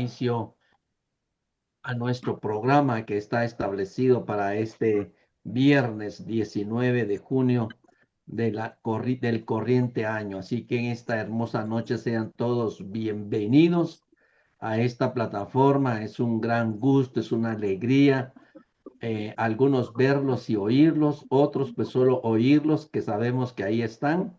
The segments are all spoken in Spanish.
inicio a nuestro programa que está establecido para este viernes 19 de junio del corriente año. Así que en esta hermosa noche sean todos bienvenidos a esta plataforma. Es un gran gusto, es una alegría. Algunos verlos y oírlos, otros pues solo oírlos, que sabemos que ahí están.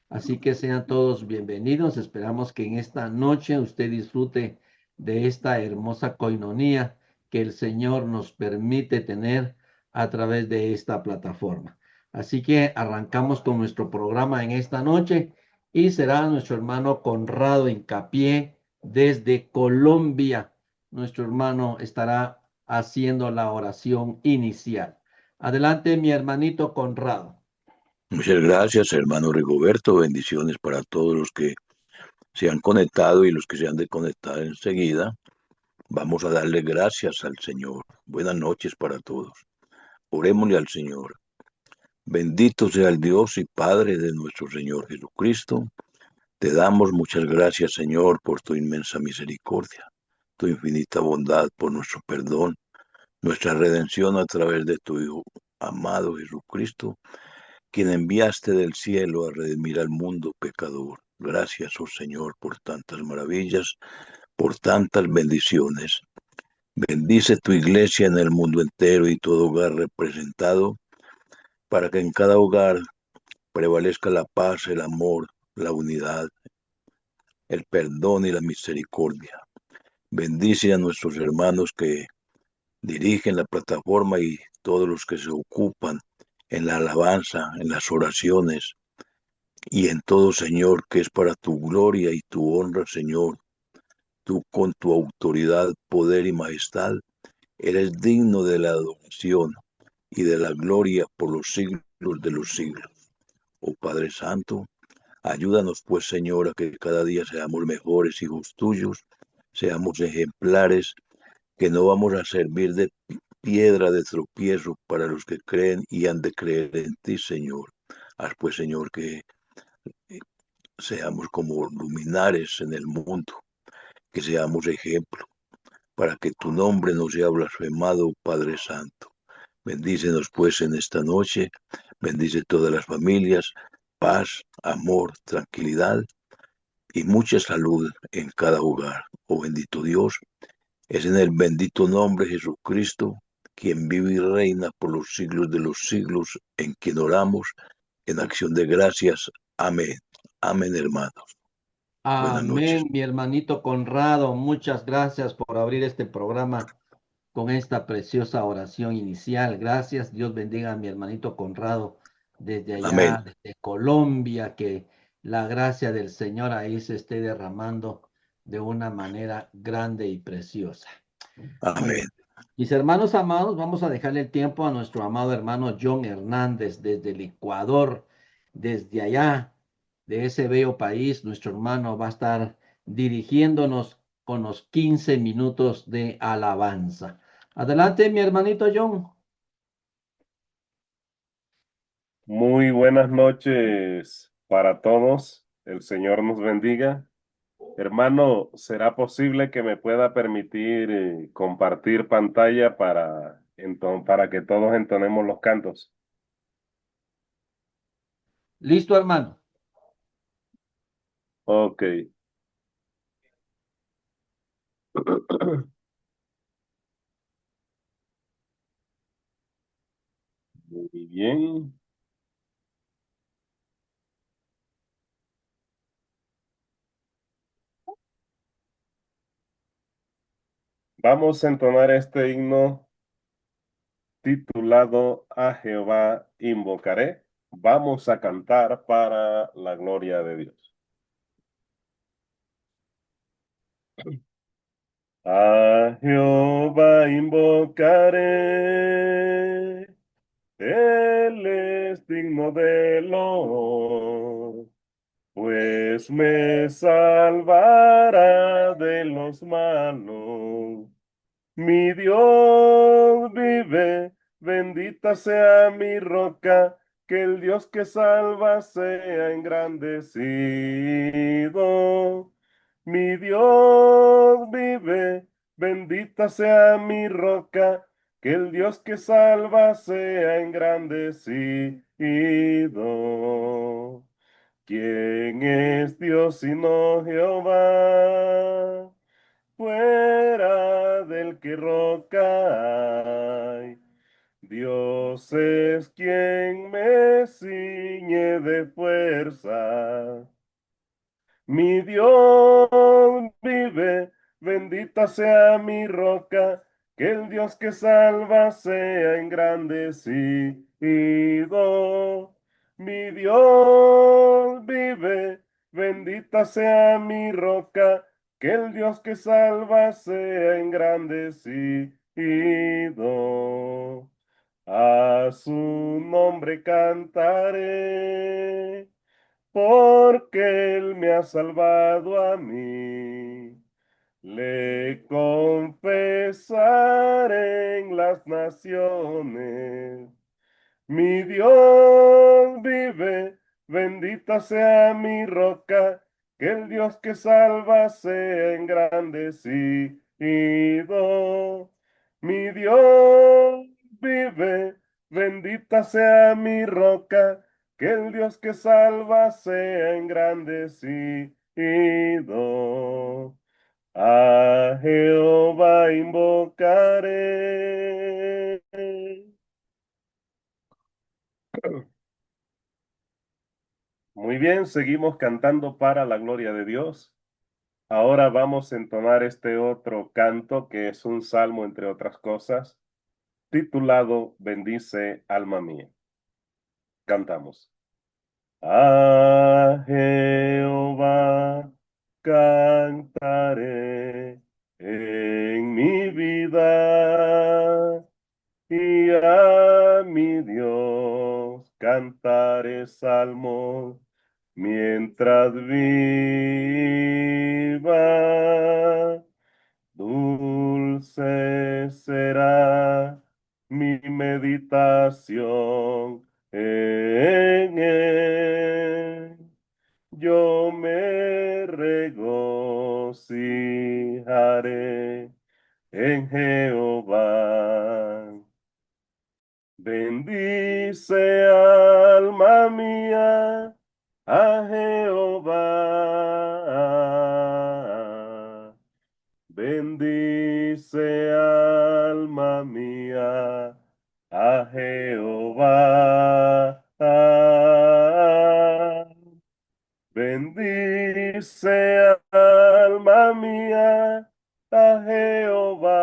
Así que sean todos bienvenidos. Esperamos que en esta noche usted disfrute de esta hermosa coinonía que el Señor nos permite tener a través de esta plataforma. Así que arrancamos con nuestro programa en esta noche y será nuestro hermano Conrado Hincapié desde Colombia. Nuestro hermano estará haciendo la oración inicial. Adelante, mi hermanito Conrado. Muchas gracias, hermano Rigoberto. Bendiciones para todos los que se han conectado y los que se han de conectar enseguida. Vamos a darle gracias al Señor. Buenas noches para todos. Orémosle al Señor. Bendito sea el Dios y Padre de nuestro Señor Jesucristo. Te damos muchas gracias, Señor, por tu inmensa misericordia, tu infinita bondad, por nuestro perdón, nuestra redención a través de tu Hijo amado Jesucristo, quien enviaste del cielo a redimir al mundo pecador. Gracias, oh Señor, por tantas maravillas, por tantas bendiciones. Bendice tu iglesia en el mundo entero y todo hogar representado, para que en cada hogar prevalezca la paz, el amor, la unidad, el perdón y la misericordia. Bendice a nuestros hermanos que dirigen la plataforma y todos los que se ocupan en la alabanza, en las oraciones, y en todo, Señor, que es para tu gloria y tu honra, Señor. Tú con tu autoridad, poder y majestad, eres digno de la adoración y de la gloria por los siglos de los siglos. Oh Padre Santo, ayúdanos pues, Señor, a que cada día seamos mejores hijos tuyos, seamos ejemplares, que no vamos a servir de piedra de tropiezo para los que creen y han de creer en ti, Señor. Haz pues, Señor, que seamos como luminares en el mundo, que seamos ejemplo, para que tu nombre no sea blasfemado, Padre Santo. Bendícenos pues en esta noche, bendice todas las familias, paz, amor, tranquilidad y mucha salud en cada hogar. Oh bendito Dios, es en el bendito nombre de Jesucristo, quien vive y reina por los siglos de los siglos, en quien oramos, en acción de gracias. Amén. Amén, hermanos. Buenas noches. Amén, mi hermanito Conrado. Muchas gracias por abrir este programa con esta preciosa oración inicial. Gracias. Dios bendiga a mi hermanito Conrado desde Amén. allá, desde Colombia, que la gracia del Señor ahí se esté derramando de una manera grande y preciosa. Bueno, Amén. mis hermanos amados, vamos a dejarle el tiempo a nuestro amado hermano John Hernández desde el Ecuador, desde allá, de ese bello país. Nuestro hermano va a estar dirigiéndonos con los 15 minutos de alabanza. Adelante, mi hermanito John. Muy buenas noches para todos. El Señor nos bendiga. Hermano, ¿será posible que me pueda permitir compartir pantalla para que todos entonemos los cantos? Listo, hermano. Ok. Muy bien. Vamos a entonar este himno titulado A Jehová invocaré. Vamos a cantar para la gloria de Dios. A Jehová invocaré, Él es digno de loor, pues me salvará de los malos. Mi Dios vive, bendita sea mi roca, que el Dios que salva sea engrandecido. Mi Dios vive, bendita sea mi roca, que el Dios que salva sea engrandecido. ¿Quién es Dios sino Jehová? Fuera del que roca hay. Dios es quien me ciñe de fuerza. Mi Dios vive, bendita sea mi roca, que el Dios que salva sea engrandecido. Mi Dios vive, bendita sea mi roca, que el Dios que salva sea engrandecido. A su nombre cantaré porque Él me ha salvado a mí. Le confesaré en las naciones. Mi Dios vive, bendita sea mi roca, que el Dios que salva sea engrandecido. Mi Dios vive, bendita sea mi roca, que el Dios que salva sea engrandecido. A Jehová invocaré. Muy bien, seguimos cantando para la gloria de Dios. Ahora vamos a entonar este otro canto que es un salmo, entre otras cosas, titulado Bendice alma mía. Cantamos. A Jehová cantaré en mi vida y a mi Dios cantaré salmos mientras viva. Dulce será mi meditación en él. Yo me regocijaré en Jehová. Bendice alma mía a Jehová. Bendice alma mía a Jehová. Bendice alma mía a Jehová.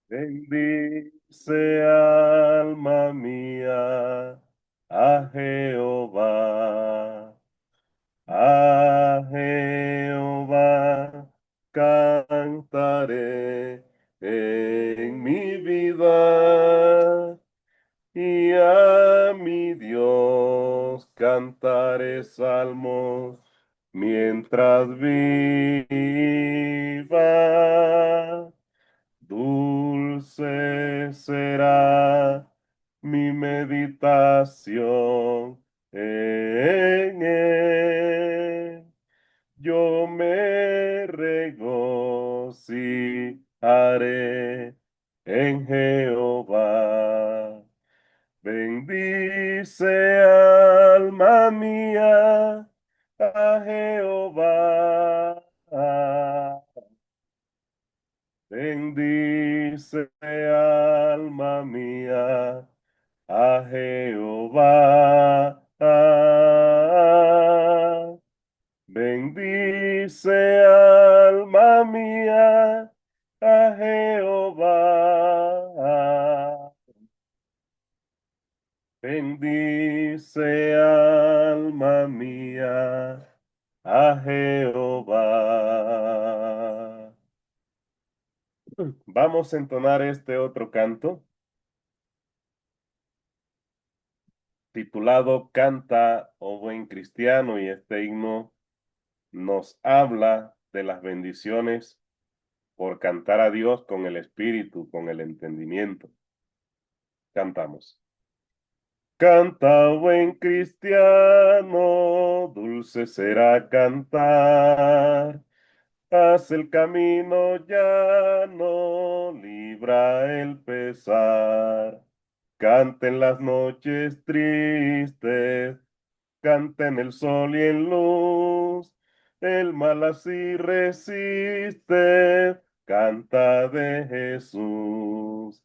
Bendice alma mía a Jehová. A Jehová cantaré en mi vida y a mi Dios cantaré salmos mientras viva. Dulce será mi meditación en él. Yo me regocijaré en Jehová. Bendice alma mía a Jehová. Bendice alma mía a Jehová. Bendice alma mía a Jehová. Bendice alma mía a Jehová. Vamos a entonar este otro canto titulado Canta, oh buen cristiano, y este himno nos habla de las bendiciones por cantar a Dios con el espíritu, con el entendimiento. Cantamos. Canta, buen cristiano, dulce será cantar. Haz el camino llano, libra el pesar. Canten las noches tristes, canten el sol y en luz. El mal así resiste, canta de Jesús.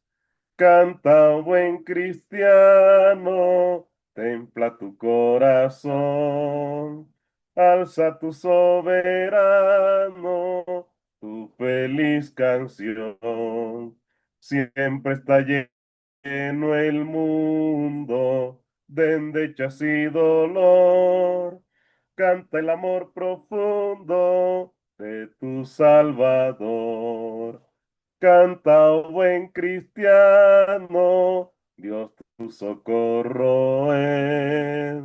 Canta, buen cristiano, templa tu corazón, alza tu soberano, tu feliz canción. Siempre está lleno el mundo de endechas y dolor. Canta el amor profundo de tu Salvador. Canta, oh buen cristiano, Dios tu socorro es.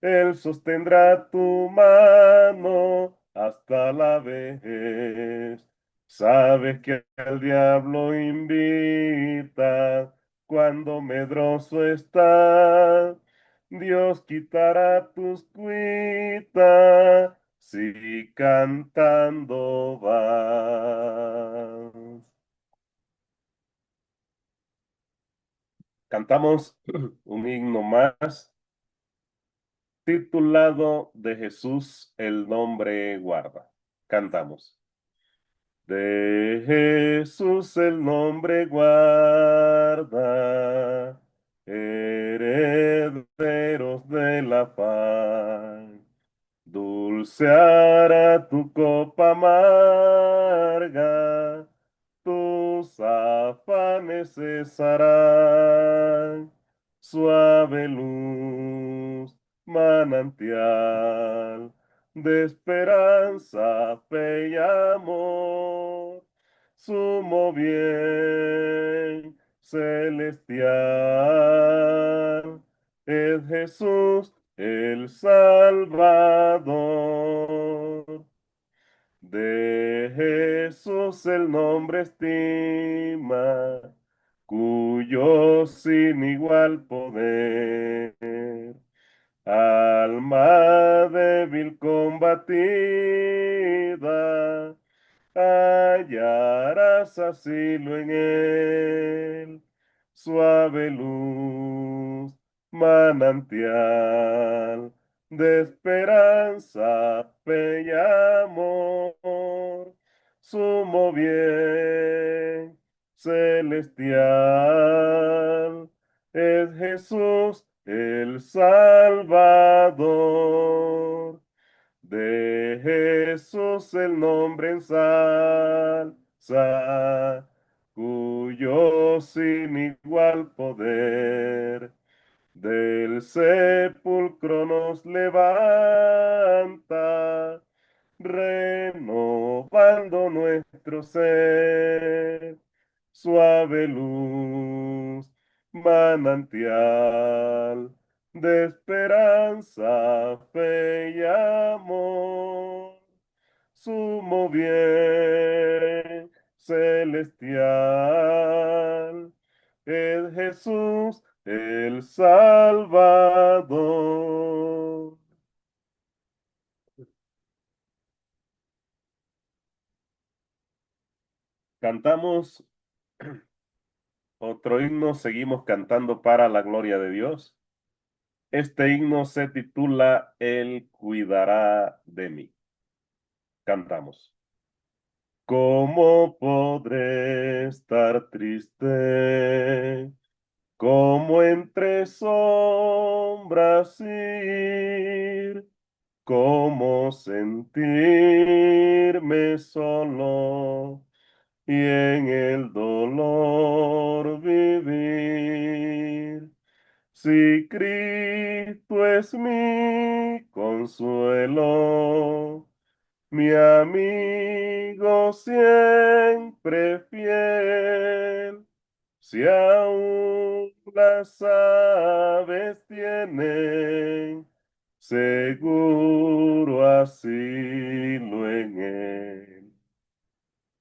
Él sostendrá tu mano hasta la vejez. Sabes que el diablo invita cuando medroso estás. Dios quitará tus cuitas si cantando vas. Cantamos un himno más titulado De Jesús el nombre guarda. Cantamos. De Jesús el nombre guarda, herederos de la paz. Dulce hará tu copa amarga, tus afanes cesarán. Suave luz, manantial de esperanza, fe y amor, sumo bien celestial, es Jesús el Salvador. De Jesús el nombre estima, cuyo sin igual poder, alma débil combatida, hallarás asilo en él, suave luz, manantial de esperanza, fe y amor, sumo bien celestial, es Jesús el Salvador. De Jesús el nombre ensalza, cuyo sin igual poder del sepulcro nos levanta, renovando nuestro ser. Suave luz, manantial de esperanza, fe y amor, sumo bien celestial, es Jesús el Salvador. Cantamos otro himno, seguimos cantando para la gloria de Dios. Este himno se titula Él cuidará de mí. Cantamos. ¿Cómo podré estar triste? ¿Cómo entre sombras ir? ¿Cómo sentirme solo y en el dolor vivir? Si Cristo es mi consuelo, mi amigo siempre fiel, si aún las aves tienen seguro asilo en él.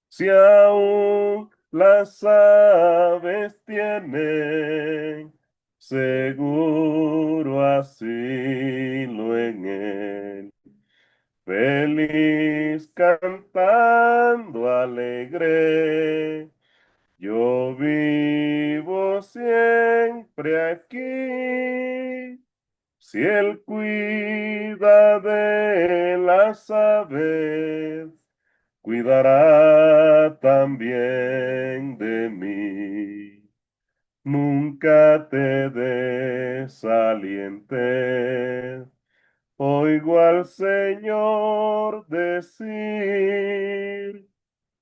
Si aún las aves tienen seguro asilo en él. Feliz cantando alegre, yo vivo siempre aquí. Si él cuida de las aves, cuidará también de mí. Nunca te desalientes. Oigo al Señor decir,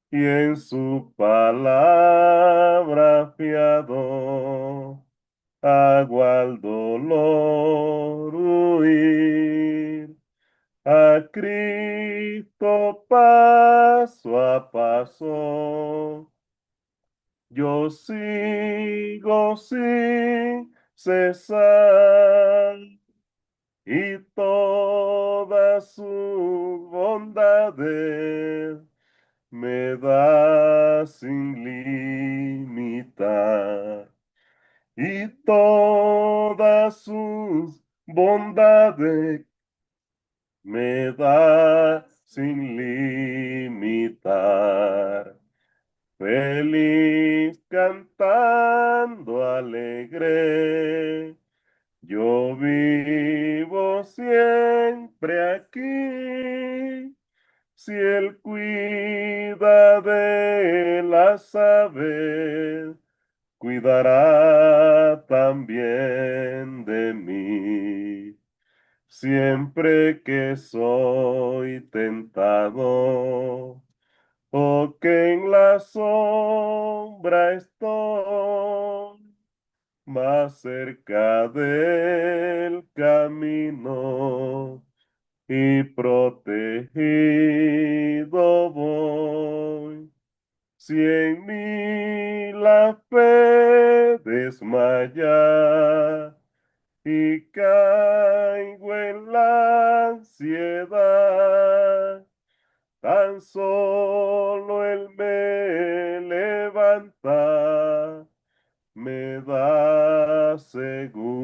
y en su palabra fiado, hago al dolor huir. A Cristo paso a paso, yo sigo sin cesar, y todas sus bondades me da sin limitar, y todas sus bondades me da sin limitar. Feliz cantando alegre, yo vivo siempre aquí. Si él cuida de las aves, cuidará también de mí. Siempre que soy tentado, o que en la sombra estoy, más cerca del camino y protegido voy. Si en mí la fe desmaya y caigo en la ansiedad, tan solo Él me levanta, me da seguridad.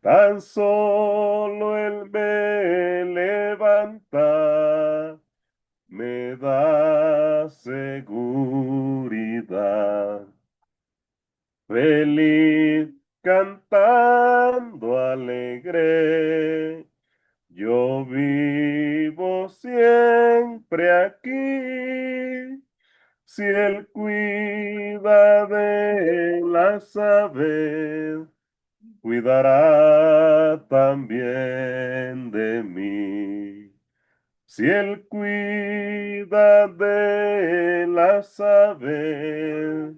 Tan solo Él me levanta, me da seguridad. Feliz cantando alegre, yo vivo siempre aquí. Si él cuida de las aves, cuidará también de mí. Si él cuida de las aves,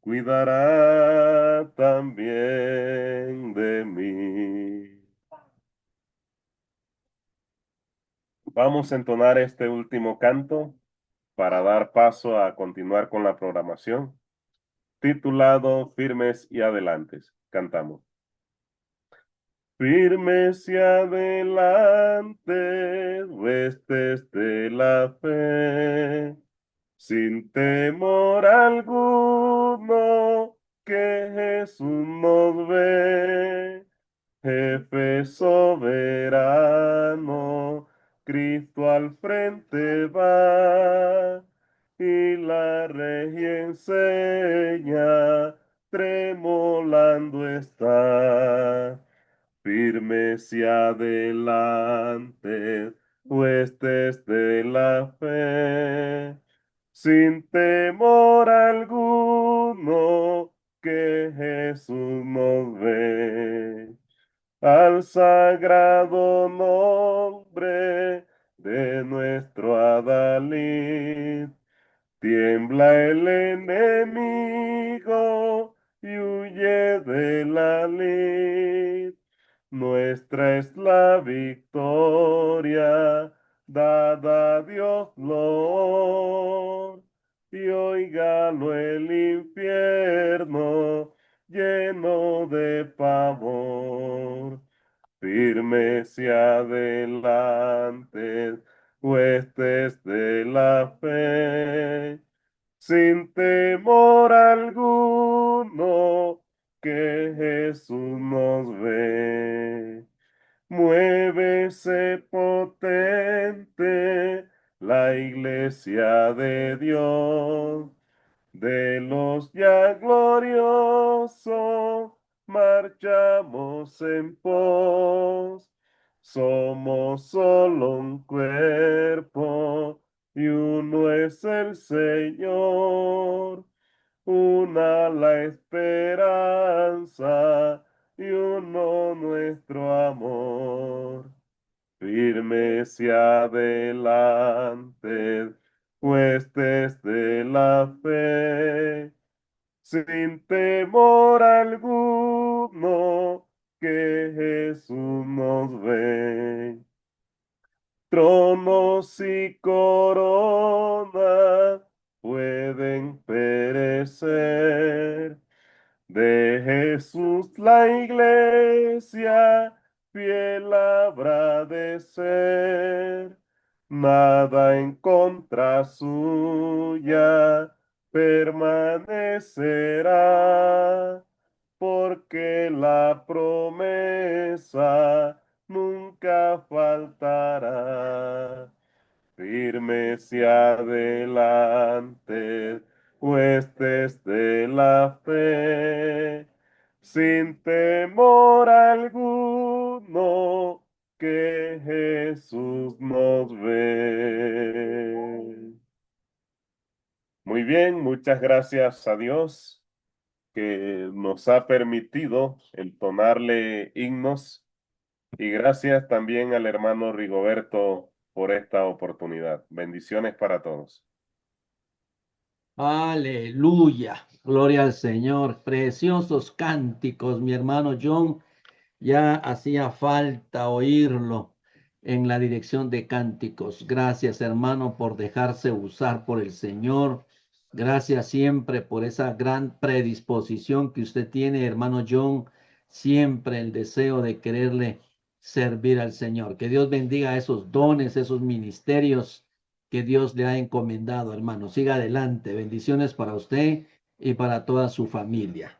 cuidará también de mí. Vamos a entonar este último canto para dar paso a continuar con la programación, titulado Firmes y Adelantes. Cantamos. Firmes y adelante, huestes de la fe, sin temor alguno, que Jesús nos ve. Jefe soberano, Cristo al frente va, y la regia enseña, tremolando está. Firmes y adelante, huestes de la fe, sin temor alguno, que Jesús nos ve. Al sagrado nombre de nuestro Adalid, tiembla el enemigo y huye de la lid. Nuestra es la victoria, dada a Dios Lord, y oígalo el infierno lleno de pavor. Firmes y adelante, huestes de la fe, sin temor alguno, gente, la iglesia de Dios, de los ya gloriosos, marchamos en pos. Somos solo un cuerpo y uno es el Señor, una la esperanza y uno nuestro amor. Firmes y adelante, huestes de la fe, sin temor alguno, que Jesús nos ve. Tronos y corona pueden perecer, de Jesús la iglesia fiel habrá de ser. Nada en contra suya permanecerá, porque la promesa nunca faltará. Firmes y adelante, huestes de la fe, sin temor alguno, que Jesús nos ve. Muy bien, muchas gracias a Dios que nos ha permitido entonarle himnos, y gracias también al hermano Rigoberto por esta oportunidad. Bendiciones para todos. Aleluya, gloria al Señor. Preciosos cánticos, mi hermano John. Ya hacía falta oírlo en la dirección de cánticos. Gracias, hermano, por dejarse usar por el Señor. Gracias siempre por esa gran predisposición que usted tiene, hermano John. Siempre el deseo de quererle servir al Señor. Que Dios bendiga esos dones, esos ministerios que Dios le ha encomendado, hermano. Siga adelante. Bendiciones para usted y para toda su familia.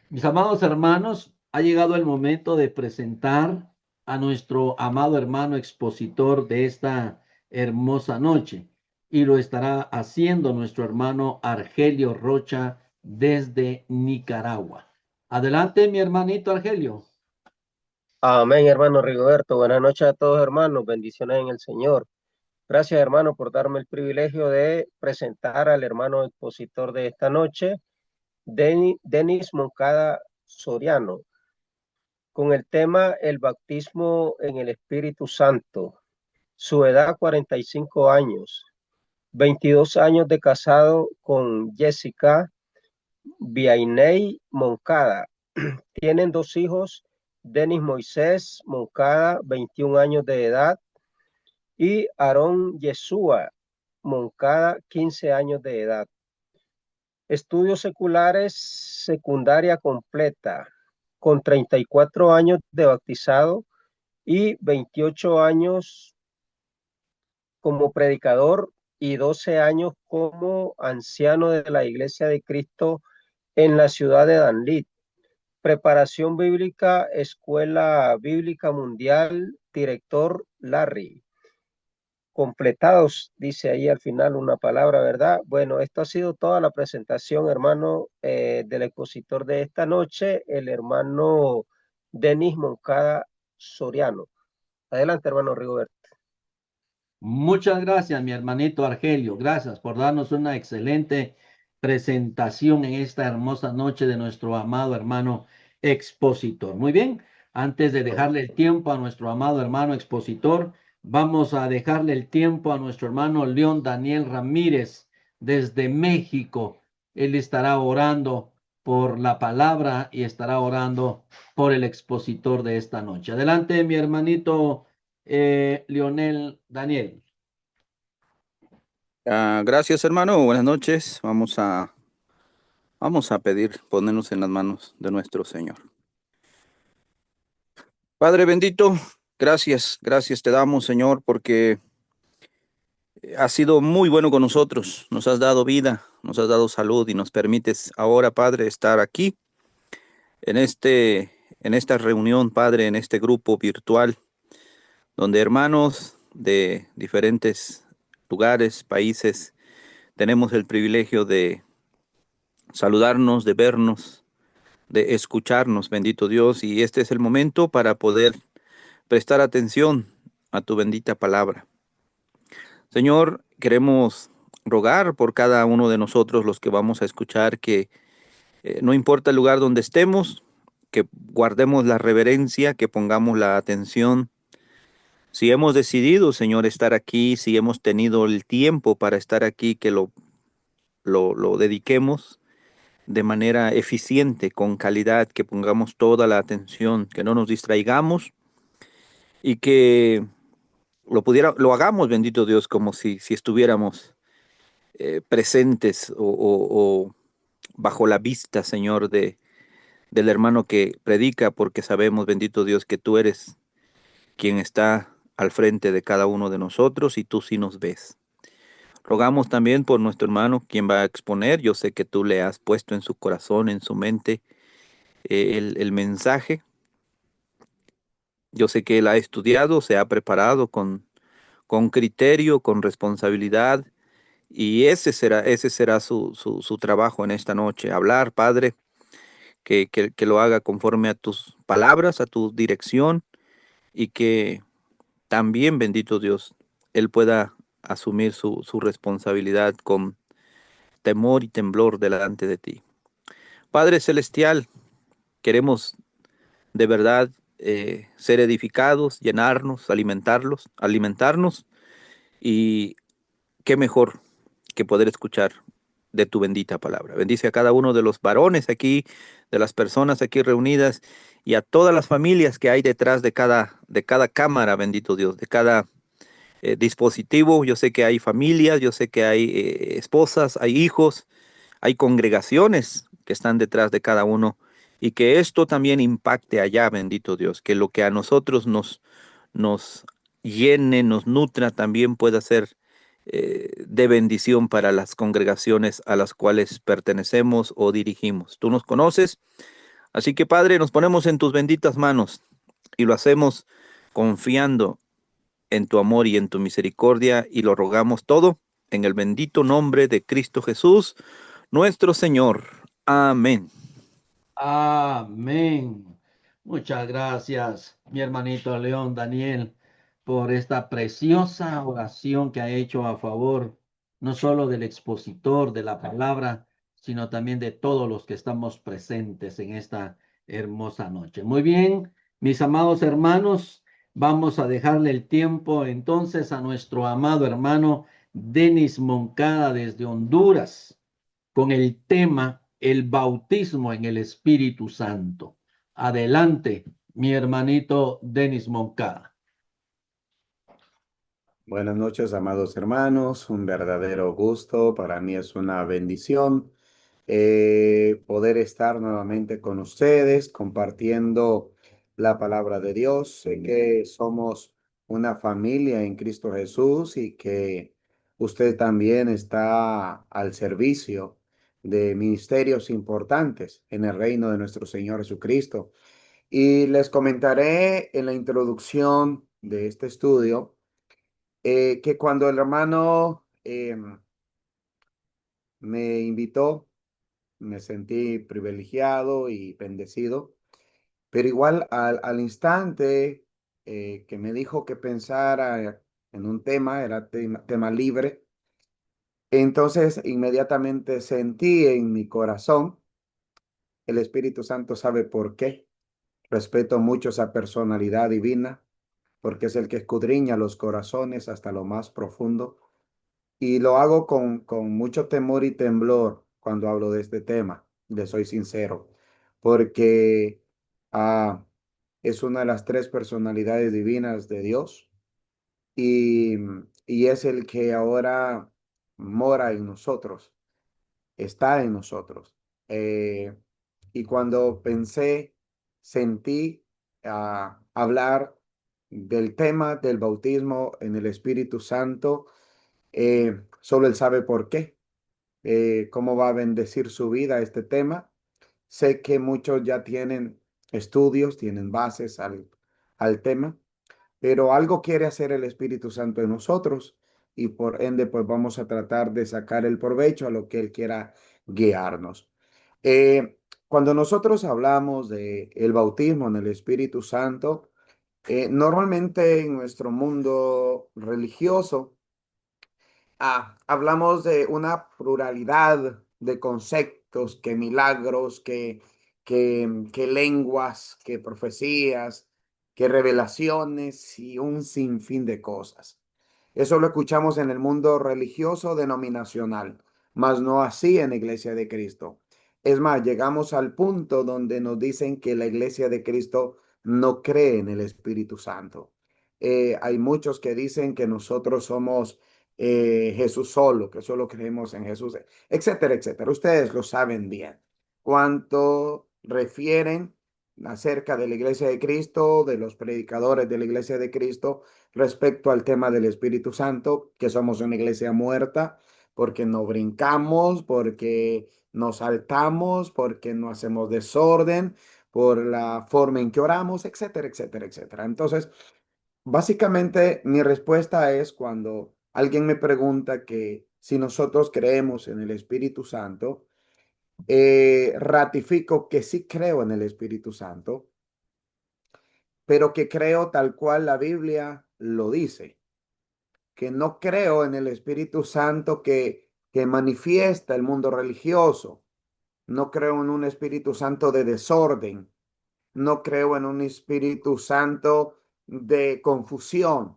Mis amados hermanos, ha llegado el momento de presentar a nuestro amado hermano expositor de esta hermosa noche, y lo estará haciendo nuestro hermano Argelio Rocha desde Nicaragua. Adelante, mi hermanito Argelio. Amén, hermano Rigoberto. Buenas noches a todos, hermanos. Bendiciones en el Señor. Gracias, hermano, por darme el privilegio de presentar al hermano expositor de esta noche, Denis Moncada Soriano, con el tema El bautismo en el Espíritu Santo. Su edad, 45 años. 22 años de casado con Jessica Vianney Moncada. Tienen 2 hijos, Denis Moisés Moncada, 21 años de edad, y Aarón Yeshua Moncada, 15 años de edad. Estudios seculares, secundaria completa, con 34 años de bautizado y 28 años como predicador y 12 años como anciano de la Iglesia de Cristo en la ciudad de Danlí. Preparación bíblica, Escuela Bíblica Mundial, director Larry. Completados, dice ahí al final una palabra, ¿verdad? Bueno, esto ha sido toda la presentación, hermano, del expositor de esta noche, el hermano Denis Moncada Soriano. Adelante, hermano Rigoberto. Muchas gracias, mi hermanito Argelio. Gracias por darnos una excelente presentación en esta hermosa noche de nuestro amado hermano expositor. Muy bien, antes de dejarle el tiempo a nuestro amado hermano expositor, vamos a dejarle el tiempo a nuestro hermano León Daniel Ramírez desde México. Él estará orando por la palabra y estará orando por el expositor de esta noche. Adelante, mi hermanito Leonel Daniel. Gracias, hermano. Buenas noches. Vamos a pedir, ponernos en las manos de nuestro Señor. Padre bendito, gracias te damos, Señor, porque has sido muy bueno con nosotros. Nos has dado vida, nos has dado salud y nos permites ahora, Padre, estar aquí en esta reunión, Padre, en este grupo virtual, donde hermanos de diferentes lugares, países, tenemos el privilegio de saludarnos, de vernos, de escucharnos, bendito Dios, y este es el momento para poder prestar atención a tu bendita palabra. Señor, queremos rogar por cada uno de nosotros los que vamos a escuchar que no importa el lugar donde estemos, que guardemos la reverencia, que pongamos la atención. Si hemos decidido, Señor, estar aquí, si hemos tenido el tiempo para estar aquí, que lo dediquemos de manera eficiente, con calidad, que pongamos toda la atención, que no nos distraigamos y que lo hagamos, bendito Dios, como si estuviéramos presentes o bajo la vista, Señor, del hermano que predica, porque sabemos, bendito Dios, que tú eres quien está al frente de cada uno de nosotros y tú sí nos ves. Rogamos también por nuestro hermano, quien va a exponer. Yo sé que tú le has puesto en su corazón, en su mente, el mensaje. Yo sé que él ha estudiado, se ha preparado con criterio, con responsabilidad, y ese será su trabajo en esta noche. Hablar, Padre, que lo haga conforme a tus palabras, a tu dirección, y que también, bendito Dios, él pueda asumir su responsabilidad con temor y temblor delante de ti. Padre Celestial, queremos de verdad ser edificados, llenarnos, alimentarnos, y qué mejor que poder escuchar de tu bendita palabra. Bendice a cada uno de los varones aquí, de las personas aquí reunidas, y a todas las familias que hay detrás de cada cámara, bendito Dios, de cada dispositivo. Yo sé que hay familias, yo sé que hay esposas, hay hijos, hay congregaciones que están detrás de cada uno, y que esto también impacte allá, bendito Dios, que lo que a nosotros nos llene, nos nutra, también pueda ser de bendición para las congregaciones a las cuales pertenecemos o dirigimos. Tú nos conoces, así que Padre, nos ponemos en tus benditas manos y lo hacemos confiando en tu amor y en tu misericordia, y lo rogamos todo en el bendito nombre de Cristo Jesús, nuestro Señor. Amén. Amén. Muchas gracias, mi hermanito León Daniel, por esta preciosa oración que ha hecho a favor no solo del expositor de la palabra, sino también de todos los que estamos presentes en esta hermosa noche. Muy bien, mis amados hermanos, vamos a dejarle el tiempo entonces a nuestro amado hermano Denis Moncada desde Honduras con el tema el bautismo en el Espíritu Santo. Adelante, mi hermanito Denis Moncada. Buenas noches, amados hermanos. Un verdadero gusto. Para mí es una bendición poder estar nuevamente con ustedes compartiendo la palabra de Dios. Sé que somos una familia en Cristo Jesús y que usted también está al servicio de ministerios importantes en el reino de nuestro Señor Jesucristo. Y les comentaré en la introducción de este estudio que cuando el hermano me invitó, me sentí privilegiado y bendecido, pero igual al instante que me dijo que pensara en un tema, era tema libre, entonces inmediatamente sentí en mi corazón, el Espíritu Santo sabe por qué. Respeto mucho esa personalidad divina, porque es el que escudriña los corazones hasta lo más profundo. Y lo hago con mucho temor y temblor cuando hablo de este tema, le soy sincero, porque es una de las tres personalidades divinas de Dios y, y es el que ahora mora en nosotros, está en nosotros. Eh, y cuando pensé, sentí hablar del tema del bautismo en el Espíritu Santo. Solo Él sabe por qué, cómo va a bendecir su vida este tema. Sé que muchos ya tienen estudios, tienen bases al tema, pero algo quiere hacer el Espíritu Santo en nosotros y por ende pues vamos a tratar de sacar el provecho a lo que Él quiera guiarnos. Cuando nosotros hablamos de el bautismo en el Espíritu Santo, normalmente en nuestro mundo religioso, hablamos de una pluralidad de conceptos, que milagros, que lenguas, que profecías, que revelaciones y un sinfín de cosas. Eso lo escuchamos en el mundo religioso denominacional, mas no así en la Iglesia de Cristo. Es más, llegamos al punto donde nos dicen que la Iglesia de Cristo no cree en el Espíritu Santo. Hay muchos que dicen que nosotros somos Jesús solo, que solo creemos en Jesús, etcétera, etcétera. Ustedes lo saben bien. Cuanto refieren acerca de la Iglesia de Cristo, de los predicadores de la Iglesia de Cristo, respecto al tema del Espíritu Santo, que somos una iglesia muerta, porque no brincamos, porque no saltamos, porque no hacemos desorden, por la forma en que oramos, etcétera, etcétera, etcétera. Entonces, básicamente, mi respuesta es cuando alguien me pregunta que si nosotros creemos en el Espíritu Santo, ratifico que sí creo en el Espíritu Santo, pero que creo tal cual la Biblia lo dice, que no creo en el Espíritu Santo que manifiesta el mundo religioso, no creo en un Espíritu Santo de desorden, no creo en un Espíritu Santo de confusión.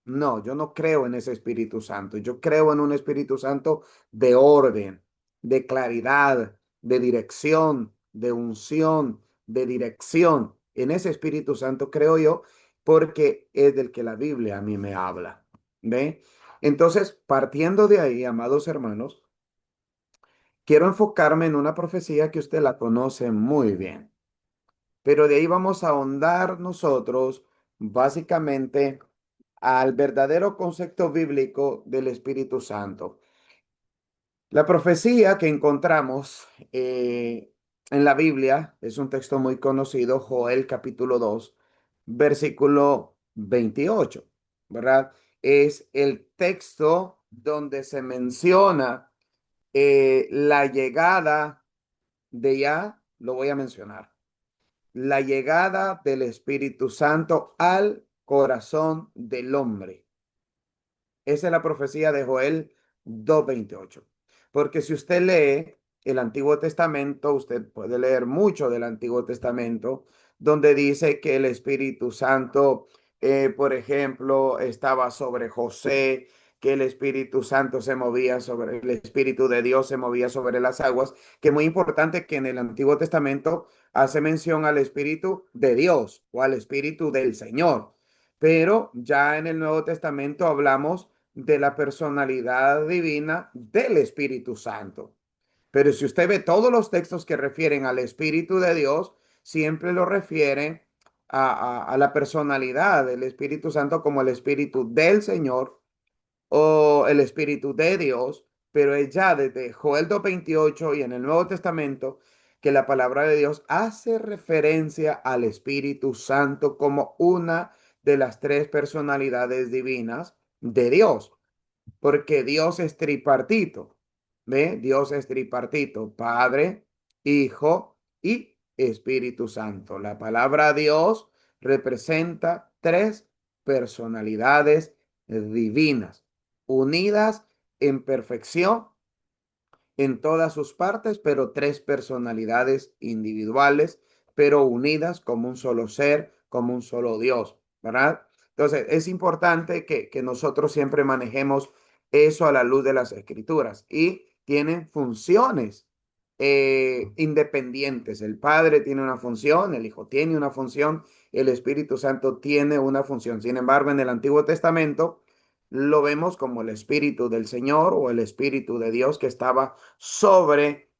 No, yo no creo en ese Espíritu Santo. Yo creo en un Espíritu Santo de orden, de claridad, de dirección, de unción, de dirección. En ese Espíritu Santo creo yo porque es del que la Biblia a mí me habla. ¿Ve? Entonces, partiendo de ahí, amados hermanos, quiero enfocarme en una profecía que usted la conoce muy bien. Pero de ahí vamos a ahondar nosotros básicamente al verdadero concepto bíblico del Espíritu Santo. La profecía que encontramos en la Biblia es un texto muy conocido, Joel capítulo 2, versículo 28, ¿verdad? Es el texto donde se menciona la llegada de ya, lo voy a mencionar, la llegada del Espíritu Santo al corazón del hombre. Esa es la profecía de Joel 2:28. Porque si usted lee el Antiguo Testamento, usted puede leer mucho del Antiguo Testamento, donde dice que el Espíritu Santo, por ejemplo, estaba sobre José, que el Espíritu Santo se movía sobre, el Espíritu de Dios se movía sobre las aguas, que es muy importante que en el Antiguo Testamento hace mención al Espíritu de Dios o al Espíritu del Señor. Pero ya en el Nuevo Testamento hablamos de la personalidad divina del Espíritu Santo. Pero si usted ve todos los textos que refieren al Espíritu de Dios, siempre lo refieren a la personalidad del Espíritu Santo como el Espíritu del Señor o el Espíritu de Dios, pero es ya desde Joel 2:28 y en el Nuevo Testamento que la palabra de Dios hace referencia al Espíritu Santo como una de las tres personalidades divinas de Dios, porque Dios es tripartito, ¿ve? Dios es tripartito, Padre, Hijo y Espíritu Santo. La palabra Dios representa tres personalidades divinas, unidas en perfección en todas sus partes, pero tres personalidades individuales, pero unidas como un solo ser, como un solo Dios, ¿verdad? Entonces, es importante que nosotros siempre manejemos eso a la luz de las escrituras y tienen funciones independientes. El Padre tiene una función, el Hijo tiene una función, el Espíritu Santo tiene una función. Sin embargo, en el Antiguo Testamento lo vemos como el Espíritu del Señor o el Espíritu de Dios que estaba sobre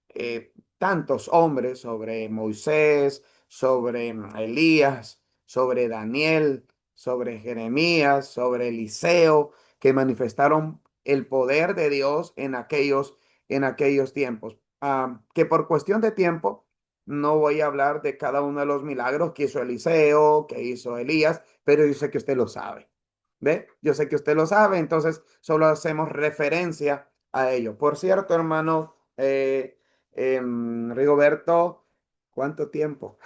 tantos hombres, sobre Moisés, sobre Elías, sobre Daniel, sobre Jeremías, sobre Eliseo, que manifestaron el poder de Dios en aquellos tiempos. Que por cuestión de tiempo no voy a hablar de cada uno de los milagros que hizo Eliseo, que hizo Elías, pero yo sé que usted lo sabe. ¿Ve? Yo sé que usted lo sabe, entonces solo hacemos referencia a ello. Por cierto, hermano Rigoberto, ¿cuánto tiempo?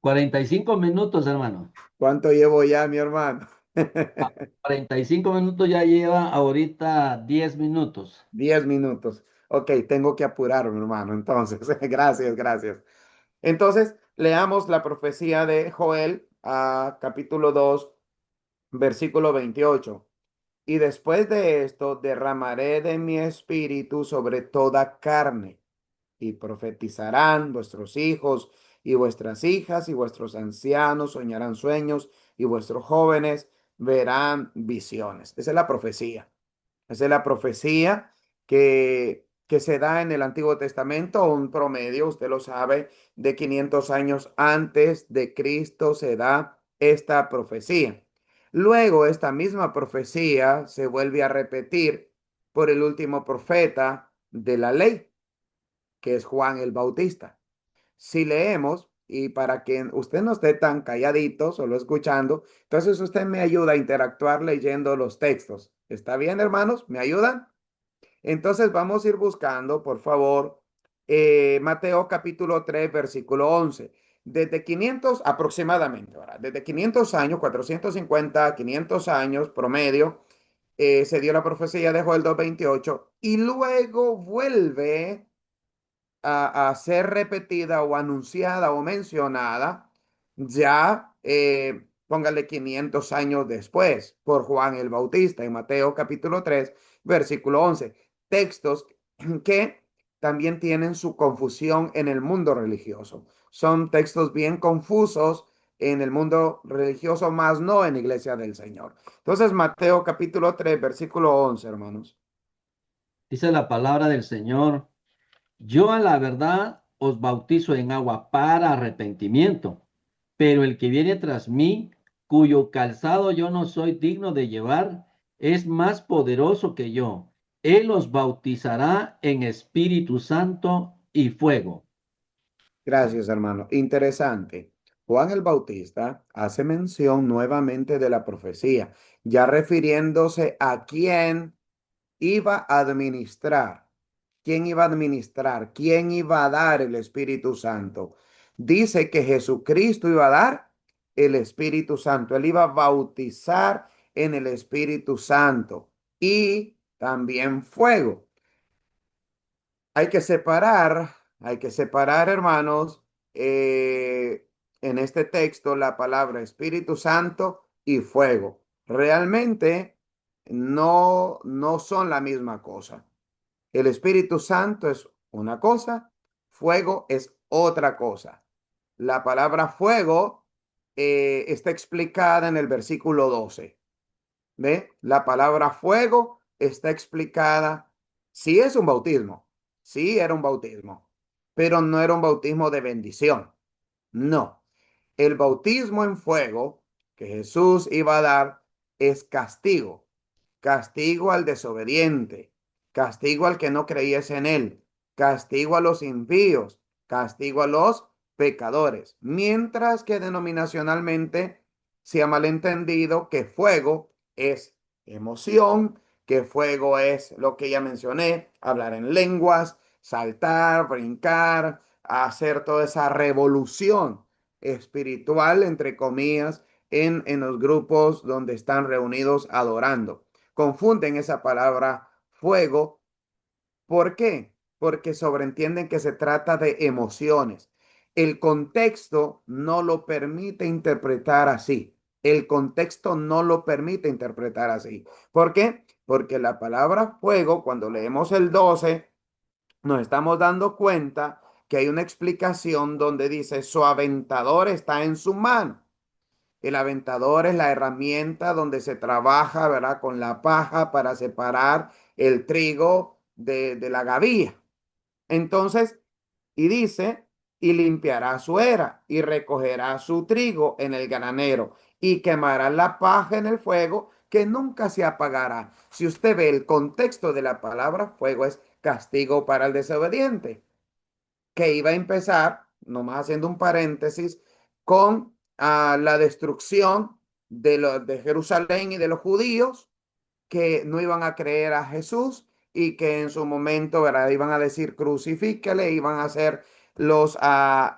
45 minutos, hermano. ¿Cuánto llevo ya, mi hermano? 45 minutos ya lleva ahorita 10 minutos. 10 minutos. Ok, tengo que apurarme, hermano. Entonces, gracias, gracias. Entonces, leamos la profecía de Joel, capítulo 2, versículo 28. Y después de esto, derramaré de mi espíritu sobre toda carne, y profetizarán vuestros hijos y vuestras hijas, y vuestros ancianos soñarán sueños, y vuestros jóvenes verán visiones. Esa es la profecía. Esa es la profecía que se da en el Antiguo Testamento, un promedio, usted lo sabe, de 500 años antes de Cristo se da esta profecía. Luego esta misma profecía se vuelve a repetir por el último profeta de la ley, que es Juan el Bautista. Si leemos, y para que usted no esté tan calladito, solo escuchando, entonces usted me ayuda a interactuar leyendo los textos. ¿Está bien, hermanos? ¿Me ayudan? Entonces vamos a ir buscando, por favor, Mateo capítulo 3, versículo 11. Desde 500 aproximadamente, ahora, desde 500 años, 450, 500 años promedio, se dio la profecía de Joel 2:28 y luego vuelve a ser repetida o anunciada o mencionada ya, póngale 500 años después, por Juan el Bautista en Mateo capítulo 3 versículo 11. Textos que también tienen su confusión en el mundo religioso. Son textos bien confusos en el mundo religioso, más no en la iglesia del Señor. Entonces, Mateo capítulo 3 versículo 11, hermanos. Dice la palabra del Señor. Yo a la verdad os bautizo en agua para arrepentimiento, pero el que viene tras mí, cuyo calzado yo no soy digno de llevar, es más poderoso que yo. Él os bautizará en Espíritu Santo y fuego. Gracias, hermano. Interesante. Juan el Bautista hace mención nuevamente de la profecía, ya refiriéndose a quién iba a administrar, quién iba a administrar, quién iba a dar el Espíritu Santo. Dice que Jesucristo iba a dar el Espíritu Santo, él iba a bautizar en el Espíritu Santo y también fuego. Hay que separar, hay que separar, hermanos, en este texto la palabra Espíritu Santo y fuego. Realmente no son la misma cosa. El Espíritu Santo es una cosa, fuego es otra cosa. La palabra fuego está explicada en el versículo 12. ¿Ve? La palabra fuego está explicada. Sí es un bautismo, sí era un bautismo, pero no era un bautismo de bendición. No, el bautismo en fuego que Jesús iba a dar es castigo, castigo al desobediente, castigo al que no creyese en él, castigo a los impíos, castigo a los pecadores, mientras que denominacionalmente se ha malentendido que fuego es emoción, que fuego es lo que ya mencioné, hablar en lenguas, saltar, brincar, hacer toda esa revolución espiritual, entre comillas, en los grupos donde están reunidos adorando. Confunden esa palabra fuego. ¿Por qué? Porque sobreentienden que se trata de emociones. El contexto no lo permite interpretar así. El contexto no lo permite interpretar así. ¿Por qué? Porque la palabra fuego, cuando leemos el 12, nos estamos dando cuenta que hay una explicación donde dice su aventador está en su mano. El aventador es la herramienta donde se trabaja, ¿verdad? Con la paja para separar el trigo de la gavilla. Entonces, y dice, y limpiará su era y recogerá su trigo en el granero y quemará la paja en el fuego que nunca se apagará. Si usted ve el contexto de la palabra fuego es castigo para el desobediente, que iba a empezar, nomás haciendo un paréntesis, con la destrucción de Jerusalén y de los judíos que no iban a creer a Jesús y que en su momento, ¿verdad?, iban a decir crucifíquele, iban a ser los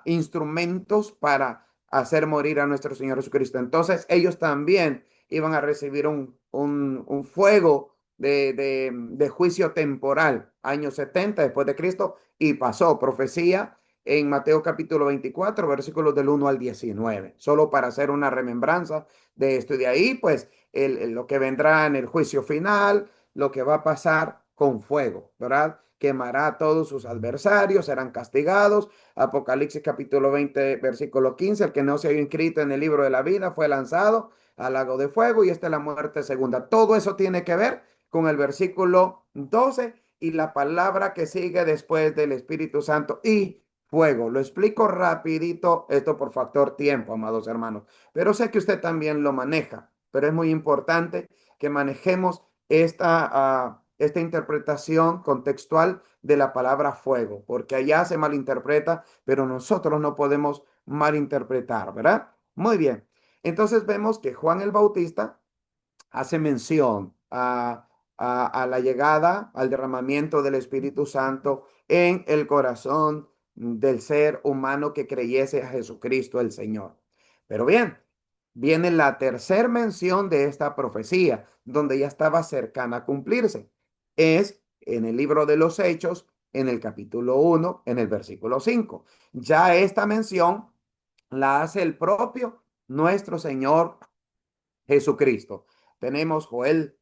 instrumentos para hacer morir a nuestro Señor Jesucristo. Entonces ellos también iban a recibir un fuego de juicio temporal, años 70 después de Cristo, y pasó profecía en Mateo capítulo 24, versículos del 1 al 19, solo para hacer una remembranza de esto. Y de ahí, pues, lo que vendrá en el juicio final, lo que va a pasar con fuego, ¿verdad? Quemará a todos sus adversarios, serán castigados. Apocalipsis capítulo 20, versículo 15, el que no se haya inscrito en el libro de la vida fue lanzado al lago de fuego y esta es la muerte segunda. Todo eso tiene que ver con el versículo 12 y la palabra que sigue después del Espíritu Santo y fuego. Lo explico rapidito, esto por factor tiempo, amados hermanos, pero sé que usted también lo maneja, pero es muy importante que manejemos esta interpretación contextual de la palabra fuego, porque allá se malinterpreta, pero nosotros no podemos malinterpretar, ¿verdad? Muy bien. Entonces vemos que Juan el Bautista hace mención a la llegada, al derramamiento del Espíritu Santo en el corazón del ser humano que creyese a Jesucristo el Señor. Pero bien, viene la tercera mención de esta profecía, donde ya estaba cercana a cumplirse. Es en el libro de los Hechos, en el capítulo 1, en el versículo 5. Ya esta mención la hace el propio nuestro Señor Jesucristo. Tenemos Joel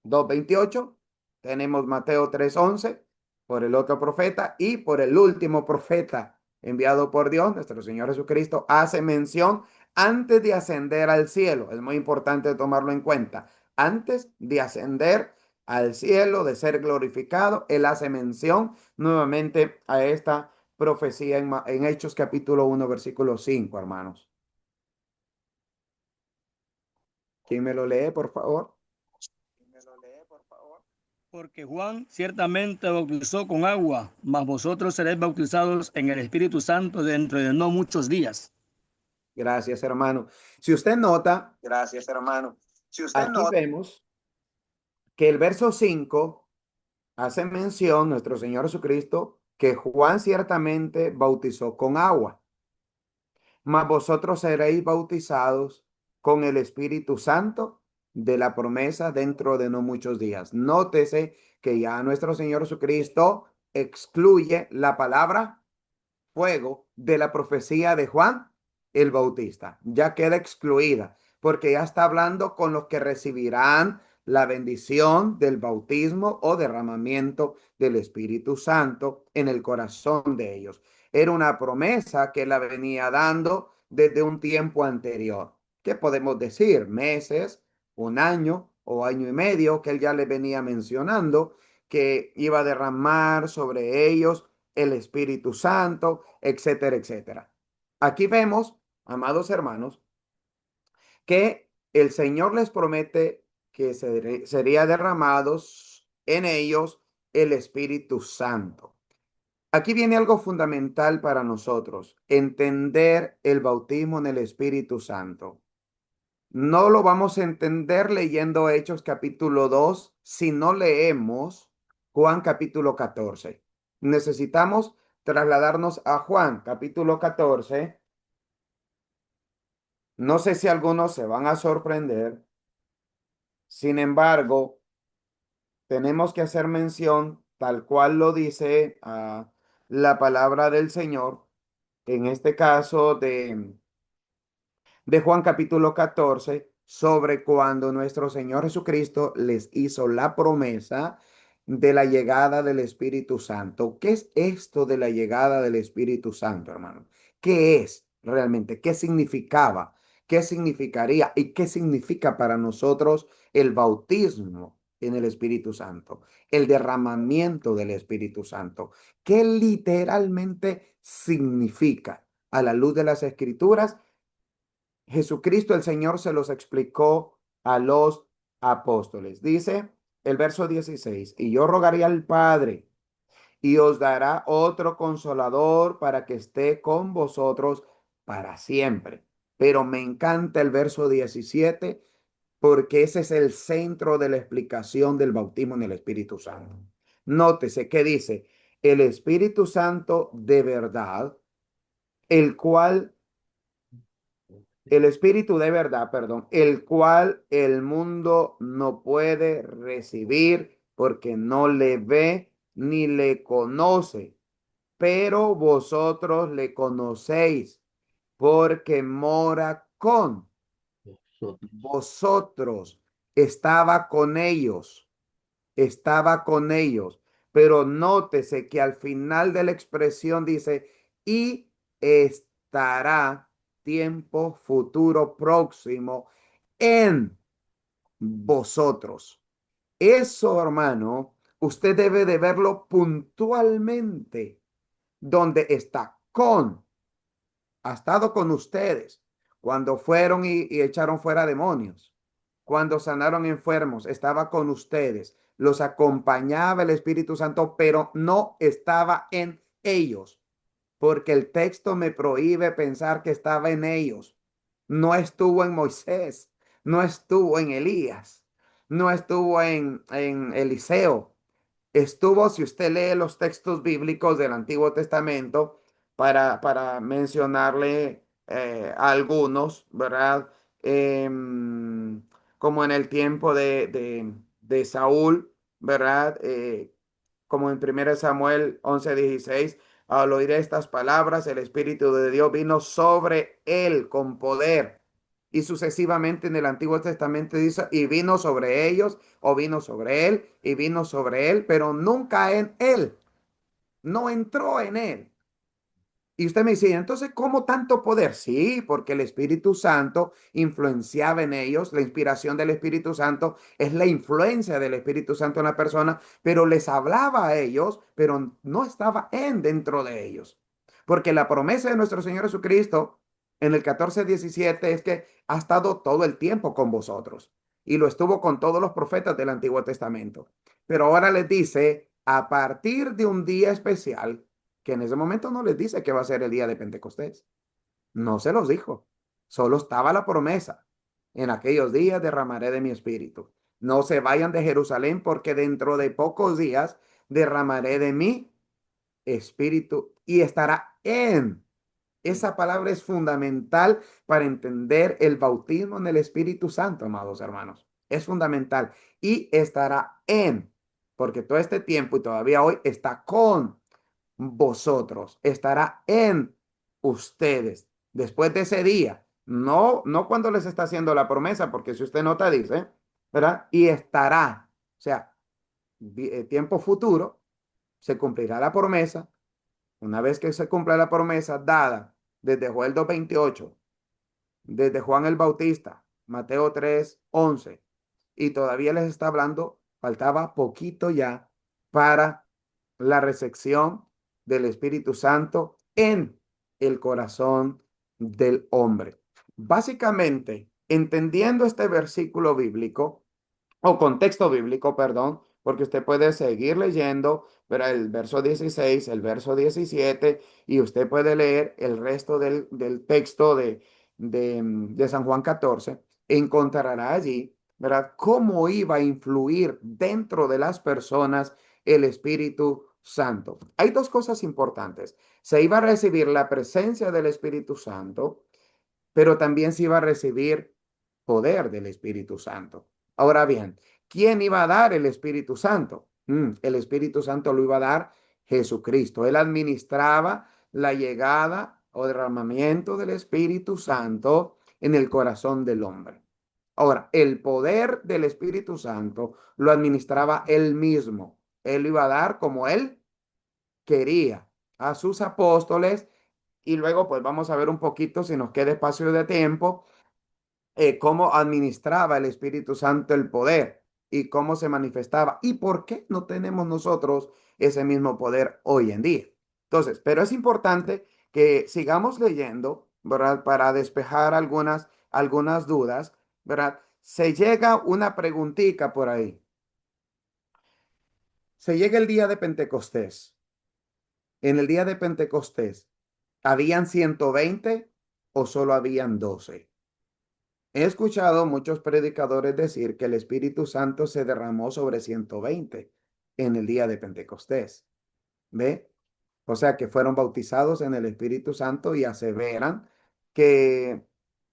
2:28, tenemos Mateo 3:11 por el otro profeta y por el último profeta enviado por Dios, nuestro Señor Jesucristo, hace mención antes de ascender al cielo. Es muy importante tomarlo en cuenta. Antes de ascender al cielo, de ser glorificado, Él hace mención nuevamente a esta profecía en Hechos capítulo 1, versículo 5, hermanos. ¿Quién me lo lee, por favor? Porque Juan ciertamente bautizó con agua, mas vosotros seréis bautizados en el Espíritu Santo dentro de no muchos días. Gracias, hermano. Si usted nota, aquí vemos que el verso 5 hace mención, nuestro Señor Jesucristo, que Juan ciertamente bautizó con agua, mas vosotros seréis bautizados con el Espíritu Santo de la promesa dentro de no muchos días. Nótese que ya nuestro Señor Jesucristo excluye la palabra fuego de la profecía de Juan el Bautista. Ya queda excluida porque ya está hablando con los que recibirán la bendición del bautismo o derramamiento del Espíritu Santo en el corazón de ellos. Era una promesa que la venía dando desde un tiempo anterior. ¿Qué podemos decir? Meses, un año o año y medio que él ya le venía mencionando que iba a derramar sobre ellos el Espíritu Santo, etcétera, etcétera. Aquí vemos, amados hermanos, que el Señor les promete que sería derramados en ellos el Espíritu Santo. Aquí viene algo fundamental para nosotros, entender el bautismo en el Espíritu Santo. No lo vamos a entender leyendo Hechos capítulo 2 si no leemos Juan capítulo 14. Necesitamos trasladarnos a Juan capítulo 14. No sé si algunos se van a sorprender. Sin embargo, tenemos que hacer mención, tal cual lo dice la palabra del Señor, en este caso de Juan capítulo 14, sobre cuando nuestro Señor Jesucristo les hizo la promesa de la llegada del Espíritu Santo. ¿Qué es esto de la llegada del Espíritu Santo, hermano? ¿Qué es realmente? ¿Qué significaba? ¿Qué significaría? ¿Y qué significa para nosotros el bautismo en el Espíritu Santo? El derramamiento del Espíritu Santo. ¿Qué literalmente significa? A la luz de las Escrituras, Jesucristo el Señor se los explicó a los apóstoles. Dice el verso 16, y yo rogaría al Padre y os dará otro consolador para que esté con vosotros para siempre. Pero me encanta el verso 17 porque ese es el centro de la explicación del bautismo en el Espíritu Santo. Nótese que dice, el Espíritu Santo de verdad, el cual, el Espíritu de verdad, perdón, el cual el mundo no puede recibir porque no le ve ni le conoce, pero vosotros le conocéis porque mora con vosotros, estaba con ellos, pero nótese que al final de la expresión dice, y estará tiempo futuro próximo en vosotros. Eso, hermano, usted debe de verlo puntualmente, donde está con, ha estado con ustedes cuando fueron y echaron fuera demonios, cuando sanaron enfermos, estaba con ustedes, los acompañaba el Espíritu Santo, pero no estaba en ellos, porque el texto me prohíbe pensar que estaba en ellos. No estuvo en Moisés, no estuvo en Elías, no estuvo en Eliseo. Estuvo, si usted lee los textos bíblicos del Antiguo Testamento, para mencionarle algunos, ¿verdad? Como en el tiempo de Saúl, ¿verdad? Como en 1 Samuel 11:16, al oír estas palabras, el Espíritu de Dios vino sobre él con poder. Y sucesivamente en el Antiguo Testamento dice, y vino sobre ellos, o vino sobre él, y vino sobre él, pero nunca en él. No entró en él. Y usted me dice, entonces, ¿cómo tanto poder? Sí, porque el Espíritu Santo influenciaba en ellos. La inspiración del Espíritu Santo es la influencia del Espíritu Santo en la persona, pero les hablaba a ellos, pero no estaba en dentro de ellos. Porque la promesa de nuestro Señor Jesucristo en el 14:17 es que ha estado todo el tiempo con vosotros y lo estuvo con todos los profetas del Antiguo Testamento. Pero ahora les dice, a partir de un día especial, que en ese momento no les dice que va a ser el día de Pentecostés. No se los dijo. Solo estaba la promesa. En aquellos días derramaré de mi espíritu. No se vayan de Jerusalén porque dentro de pocos días derramaré de mi espíritu y estará en. Esa palabra es fundamental para entender el bautismo en el Espíritu Santo, amados hermanos. Es fundamental. Y estará en, porque todo este tiempo y todavía hoy está con vosotros, estará en ustedes. Después de ese día, no cuando les está haciendo la promesa, porque si usted nota dice, ¿verdad? Y estará, o sea, tiempo futuro, se cumplirá la promesa. Una vez que se cumpla la promesa dada desde Joel 2:28, desde Juan el Bautista, Mateo 3:11, y todavía les está hablando, faltaba poquito ya para la recepción del Espíritu Santo en el corazón del hombre. Básicamente, entendiendo este versículo bíblico, o contexto bíblico, perdón, porque usted puede seguir leyendo, pero el verso 16, el verso 17, y usted puede leer el resto del texto de San Juan 14, encontrará allí, ¿verdad?, cómo iba a influir dentro de las personas el Espíritu Santo. Hay dos cosas importantes. Se iba a recibir la presencia del Espíritu Santo, pero también se iba a recibir poder del Espíritu Santo. Ahora bien, ¿quién iba a dar el Espíritu Santo? El Espíritu Santo lo iba a dar Jesucristo. Él administraba la llegada o derramamiento del Espíritu Santo en el corazón del hombre. Ahora, el poder del Espíritu Santo lo administraba él mismo. Él lo iba a dar como él quería a sus apóstoles y luego pues vamos a ver un poquito, si nos queda espacio de tiempo, cómo administraba el Espíritu Santo el poder y cómo se manifestaba y por qué no tenemos nosotros ese mismo poder hoy en día. Entonces, pero es importante que sigamos leyendo, ¿verdad? Para despejar algunas dudas, ¿verdad? Se llega una preguntita por ahí. Se llega el día de Pentecostés. En el día de Pentecostés, ¿habían 120 o solo habían 12? He escuchado muchos predicadores decir que el Espíritu Santo se derramó sobre 120 en el día de Pentecostés. ¿Ve? O sea, que fueron bautizados en el Espíritu Santo y aseveran que,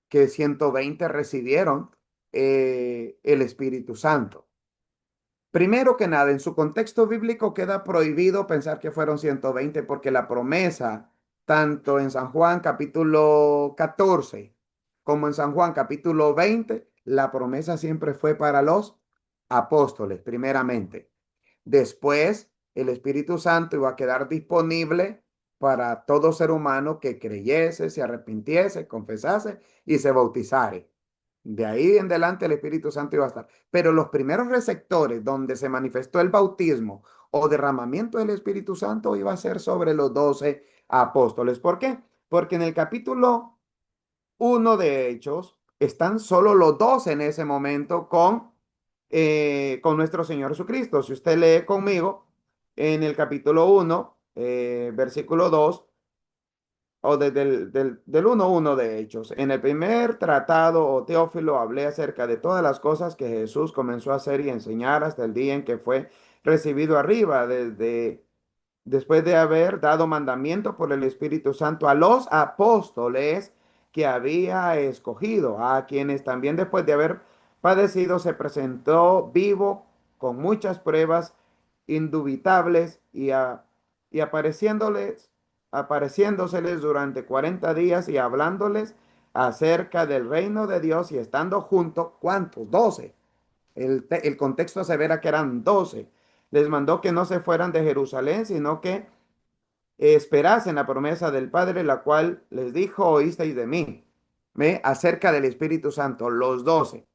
que 120 recibieron el Espíritu Santo. Primero que nada, en su contexto bíblico queda prohibido pensar que fueron 120 porque la promesa, tanto en San Juan capítulo 14 como en San Juan capítulo 20, la promesa siempre fue para los apóstoles, primeramente. Después, el Espíritu Santo iba a quedar disponible para todo ser humano que creyese, se arrepintiese, confesase y se bautizare. De ahí en adelante el Espíritu Santo iba a estar. Pero los primeros receptores donde se manifestó el bautismo o derramamiento del Espíritu Santo iba a ser sobre los 12 apóstoles. ¿Por qué? Porque en el capítulo 1 de Hechos están solo los 12 en ese momento con nuestro Señor Jesucristo. Si usted lee conmigo en el capítulo 1, versículo 2, o del 1:1 de Hechos. En el primer tratado o Teófilo hablé acerca de todas las cosas que Jesús comenzó a hacer y enseñar hasta el día en que fue recibido arriba, después de haber dado mandamiento por el Espíritu Santo a los apóstoles que había escogido, a quienes también después de haber padecido se presentó vivo con muchas pruebas indubitables y apareciéndoseles durante 40 días y hablándoles acerca del reino de Dios y estando juntos, ¿cuántos? 12. El contexto asevera que eran 12. Les mandó que no se fueran de Jerusalén, sino que esperasen la promesa del Padre, la cual les dijo, oísteis de mí, acerca del Espíritu Santo, los 12.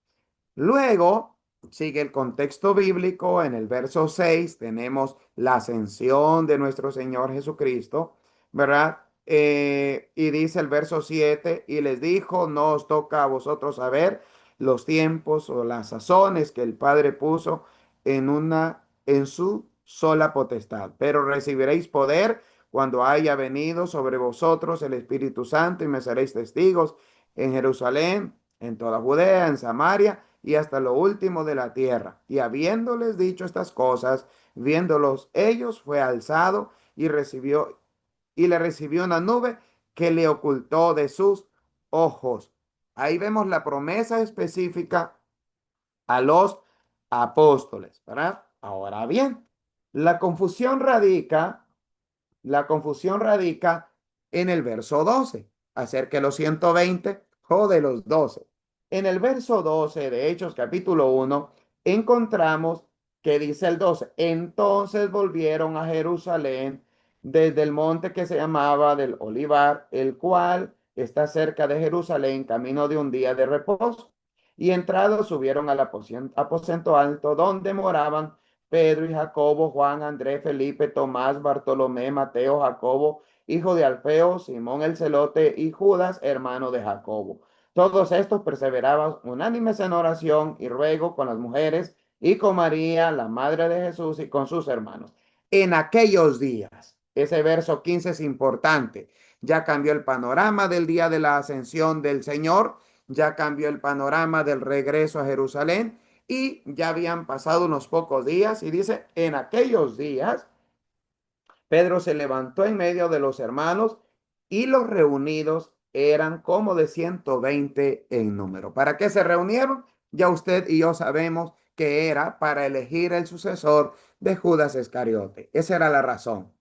Luego sigue el contexto bíblico. En el verso 6 tenemos la ascensión de nuestro Señor Jesucristo, ¿verdad? Y dice el verso 7, y les dijo, no os toca a vosotros saber los tiempos o las sazones que el Padre puso en su sola potestad, pero recibiréis poder cuando haya venido sobre vosotros el Espíritu Santo y me seréis testigos en Jerusalén, en toda Judea, en Samaria y hasta lo último de la tierra. Y habiéndoles dicho estas cosas, viéndolos ellos, fue alzado y le recibió una nube que le ocultó de sus ojos. Ahí vemos la promesa específica a los apóstoles, ¿verdad? Ahora bien, la confusión radica la confusión radica en el verso 12, acerca de los 120 o de los 12. En el verso 12 de Hechos capítulo 1 encontramos que dice el 12, entonces volvieron a Jerusalén desde el monte que se llamaba del Olivar, el cual está cerca de Jerusalén, camino de un día de reposo. Y entrados subieron al aposento alto donde moraban Pedro y Jacobo, Juan, Andrés, Felipe, Tomás, Bartolomé, Mateo, Jacobo, hijo de Alfeo, Simón el celote y Judas, hermano de Jacobo. Todos estos perseveraban unánimes en oración y ruego con las mujeres y con María, la madre de Jesús, y con sus hermanos. En aquellos días, ese verso 15 es importante. Ya cambió el panorama del día de la ascensión del Señor, ya cambió el panorama del regreso a Jerusalén. Y ya habían pasado unos pocos días y dice, en aquellos días, Pedro se levantó en medio de los hermanos y los reunidos eran como de 120 en número. ¿Para qué se reunieron? Ya usted y yo sabemos que era para elegir el sucesor de Judas Iscariote. Esa era la razón.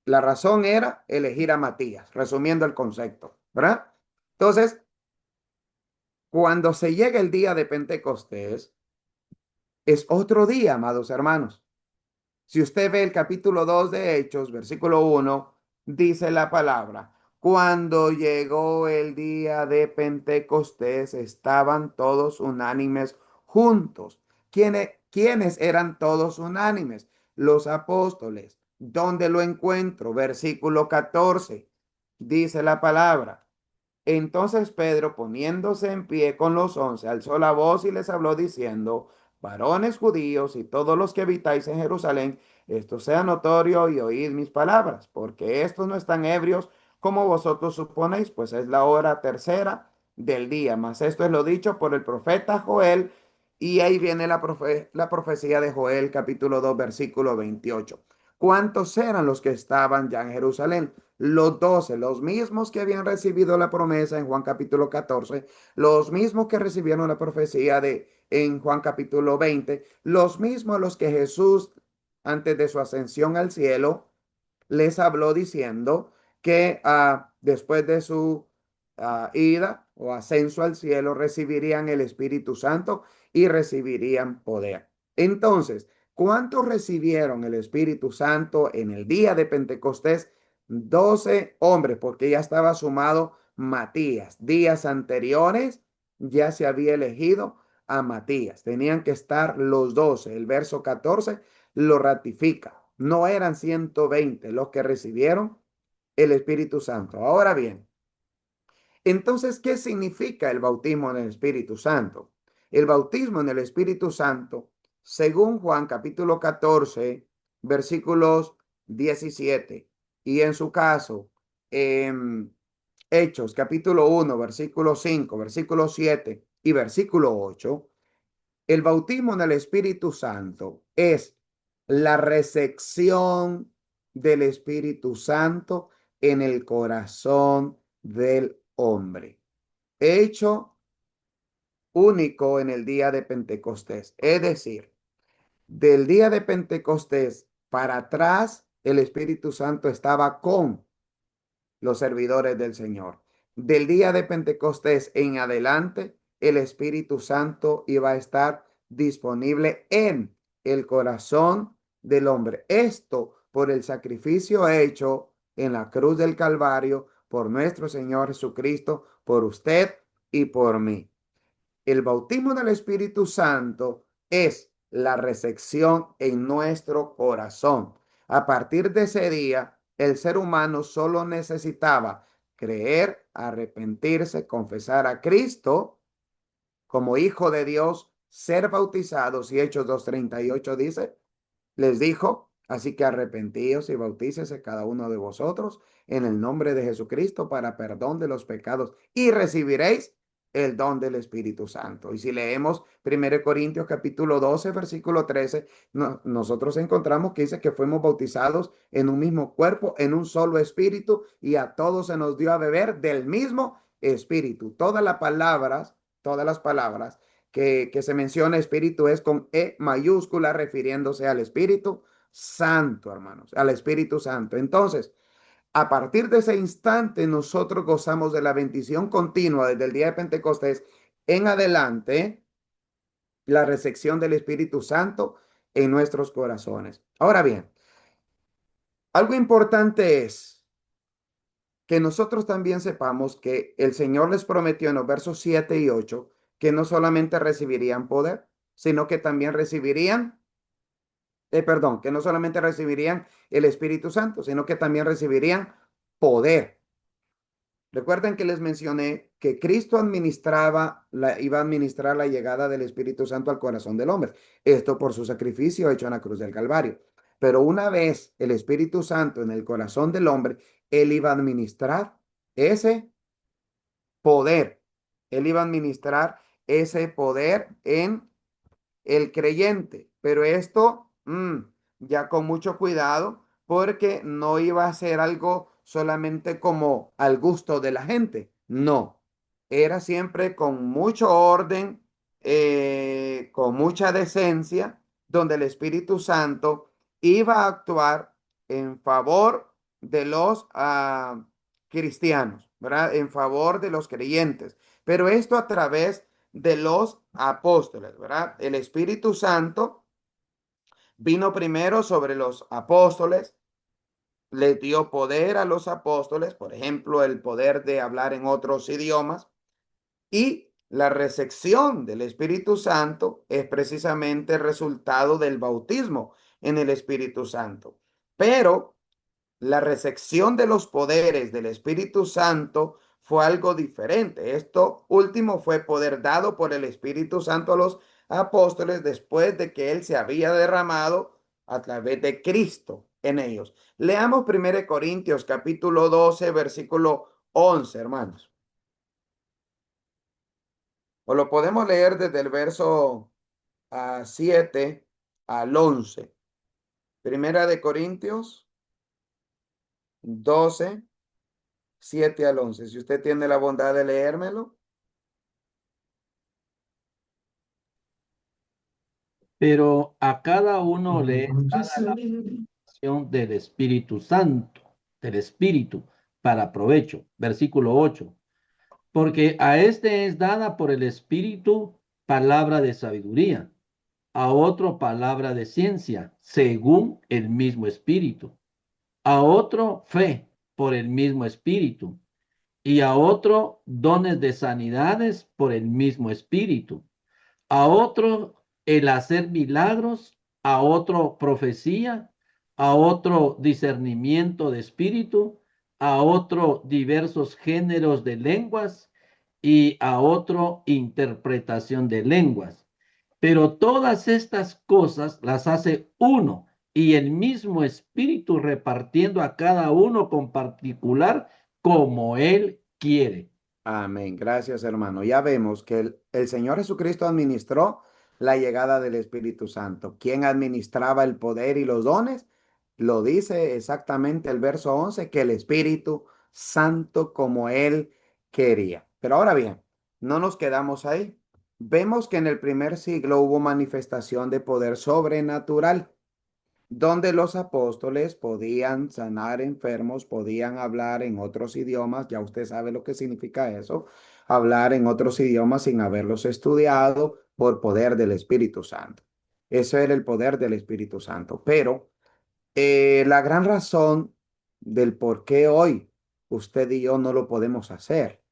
La razón era elegir a Matías, resumiendo el concepto, ¿verdad? Entonces, cuando se llega el día de Pentecostés, es otro día, amados hermanos. Si usted ve el capítulo 2 de Hechos, versículo 1, dice la palabra, cuando llegó el día de Pentecostés, estaban todos unánimes juntos. ¿Quiénes eran todos unánimes? Los apóstoles. ¿Dónde lo encuentro? Versículo 14, dice la palabra. Entonces Pedro, poniéndose en pie con los 11, alzó la voz y les habló diciendo, varones judíos y todos los que habitáis en Jerusalén, esto sea notorio y oíd mis palabras, porque estos no están ebrios como vosotros suponéis, pues es la hora tercera del día. Mas esto es lo dicho por el profeta Joel, y ahí viene la profecía de Joel, capítulo 2, versículo 28. ¿Cuántos eran los que estaban ya en Jerusalén? Los 12, los mismos que habían recibido la promesa en Juan capítulo 14, los mismos que recibieron la profecía en Juan capítulo 20, los mismos a los que Jesús, antes de su ascensión al cielo, les habló diciendo que después de su ida o ascenso al cielo recibirían el Espíritu Santo y recibirían poder. Entonces, ¿cuántos recibieron el Espíritu Santo en el día de Pentecostés? 12 hombres, porque ya estaba sumado Matías. Días anteriores ya se había elegido a Matías. Tenían que estar los 12. El verso 14 lo ratifica. No eran 120 los que recibieron el Espíritu Santo. Ahora bien, entonces, ¿qué significa el bautismo en el Espíritu Santo? El bautismo en el Espíritu Santo, según Juan capítulo 14, versículos 17, y en su caso, Hechos capítulo 1, versículo 5, versículo 7 y versículo 8, el bautismo en el Espíritu Santo es la recepción del Espíritu Santo en el corazón del hombre, hecho único en el día de Pentecostés. Es decir, del día de Pentecostés para atrás, el Espíritu Santo estaba con los servidores del Señor. Del día de Pentecostés en adelante, el Espíritu Santo iba a estar disponible en el corazón del hombre. Esto por el sacrificio hecho en la cruz del Calvario por nuestro Señor Jesucristo, por usted y por mí. El bautismo del Espíritu Santo es la recepción en nuestro corazón. A partir de ese día, el ser humano solo necesitaba creer, arrepentirse, confesar a Cristo como Hijo de Dios, ser bautizados, y Hechos 2:38 dice, les dijo, así que arrepentíos y bautícese cada uno de vosotros en el nombre de Jesucristo para perdón de los pecados y recibiréis el don del Espíritu Santo. Y si leemos 1 Corintios capítulo 12, versículo 13, nosotros encontramos que dice que fuimos bautizados en un mismo cuerpo, en un solo espíritu, y a todos se nos dio a beber del mismo espíritu. Todas las palabras que se menciona espíritu es con E mayúscula, refiriéndose al Espíritu Santo, hermanos, al Espíritu Santo. Entonces, a partir de ese instante, nosotros gozamos de la bendición continua desde el día de Pentecostés en adelante, la recepción del Espíritu Santo en nuestros corazones. Ahora bien, algo importante es que nosotros también sepamos que el Señor les prometió en los versos 7 y 8 que no solamente recibirían poder, sino que también recibirían, que no solamente recibirían el Espíritu Santo, sino que también recibirían poder. Recuerden que les mencioné que Cristo iba a administrar la llegada del Espíritu Santo al corazón del hombre. Esto por su sacrificio hecho en la cruz del Calvario. Pero una vez el Espíritu Santo en el corazón del hombre, él iba a administrar ese poder. Él iba a administrar ese poder en el creyente. Pero esto, ya con mucho cuidado, porque no iba a ser algo solamente como al gusto de la gente. No, era siempre con mucho orden, con mucha decencia, donde el Espíritu Santo iba a actuar en favor de los cristianos, ¿verdad? En favor de los creyentes. Pero esto a través de los apóstoles, ¿verdad? El Espíritu Santo vino primero sobre los apóstoles, les dio poder a los apóstoles, por ejemplo, el poder de hablar en otros idiomas, y la recepción del Espíritu Santo es precisamente el resultado del bautismo en el Espíritu Santo. Pero la recepción de los poderes del Espíritu Santo fue algo diferente. Esto último fue poder dado por el Espíritu Santo a los apóstoles después de que Él se había derramado a través de Cristo en ellos. Leamos 1 Corintios capítulo 12, versículo 11, hermanos. O lo podemos leer desde el verso 7 al 11. Primera de Corintios 12, 7 al 11. Si usted tiene la bondad de leérmelo. Pero a cada uno le es dada la acción del Espíritu Santo, del Espíritu, para provecho. Versículo 8. Porque a este es dada por el Espíritu palabra de sabiduría, a otro palabra de ciencia, según el mismo Espíritu, a otro fe por el mismo Espíritu, y a otro dones de sanidades por el mismo Espíritu, a otro el hacer milagros, a otro profecía, a otro discernimiento de espíritu, a otro diversos géneros de lenguas y a otro interpretación de lenguas. Pero todas estas cosas las hace uno y el mismo espíritu repartiendo a cada uno con particular como él quiere. Amén. Gracias, hermano. Ya vemos que el Señor Jesucristo administró la llegada del Espíritu Santo. ¿Quién administraba el poder y los dones? Lo dice exactamente el verso 11, que el Espíritu Santo como Él quería. Pero ahora bien, no nos quedamos ahí. Vemos que en el primer siglo hubo manifestación de poder sobrenatural donde los apóstoles podían sanar enfermos, podían hablar en otros idiomas, ya usted sabe lo que significa eso, hablar en otros idiomas sin haberlos estudiado por poder del Espíritu Santo. Eso era el poder del Espíritu Santo. Pero la gran razón del por qué hoy usted y yo no lo podemos hacer,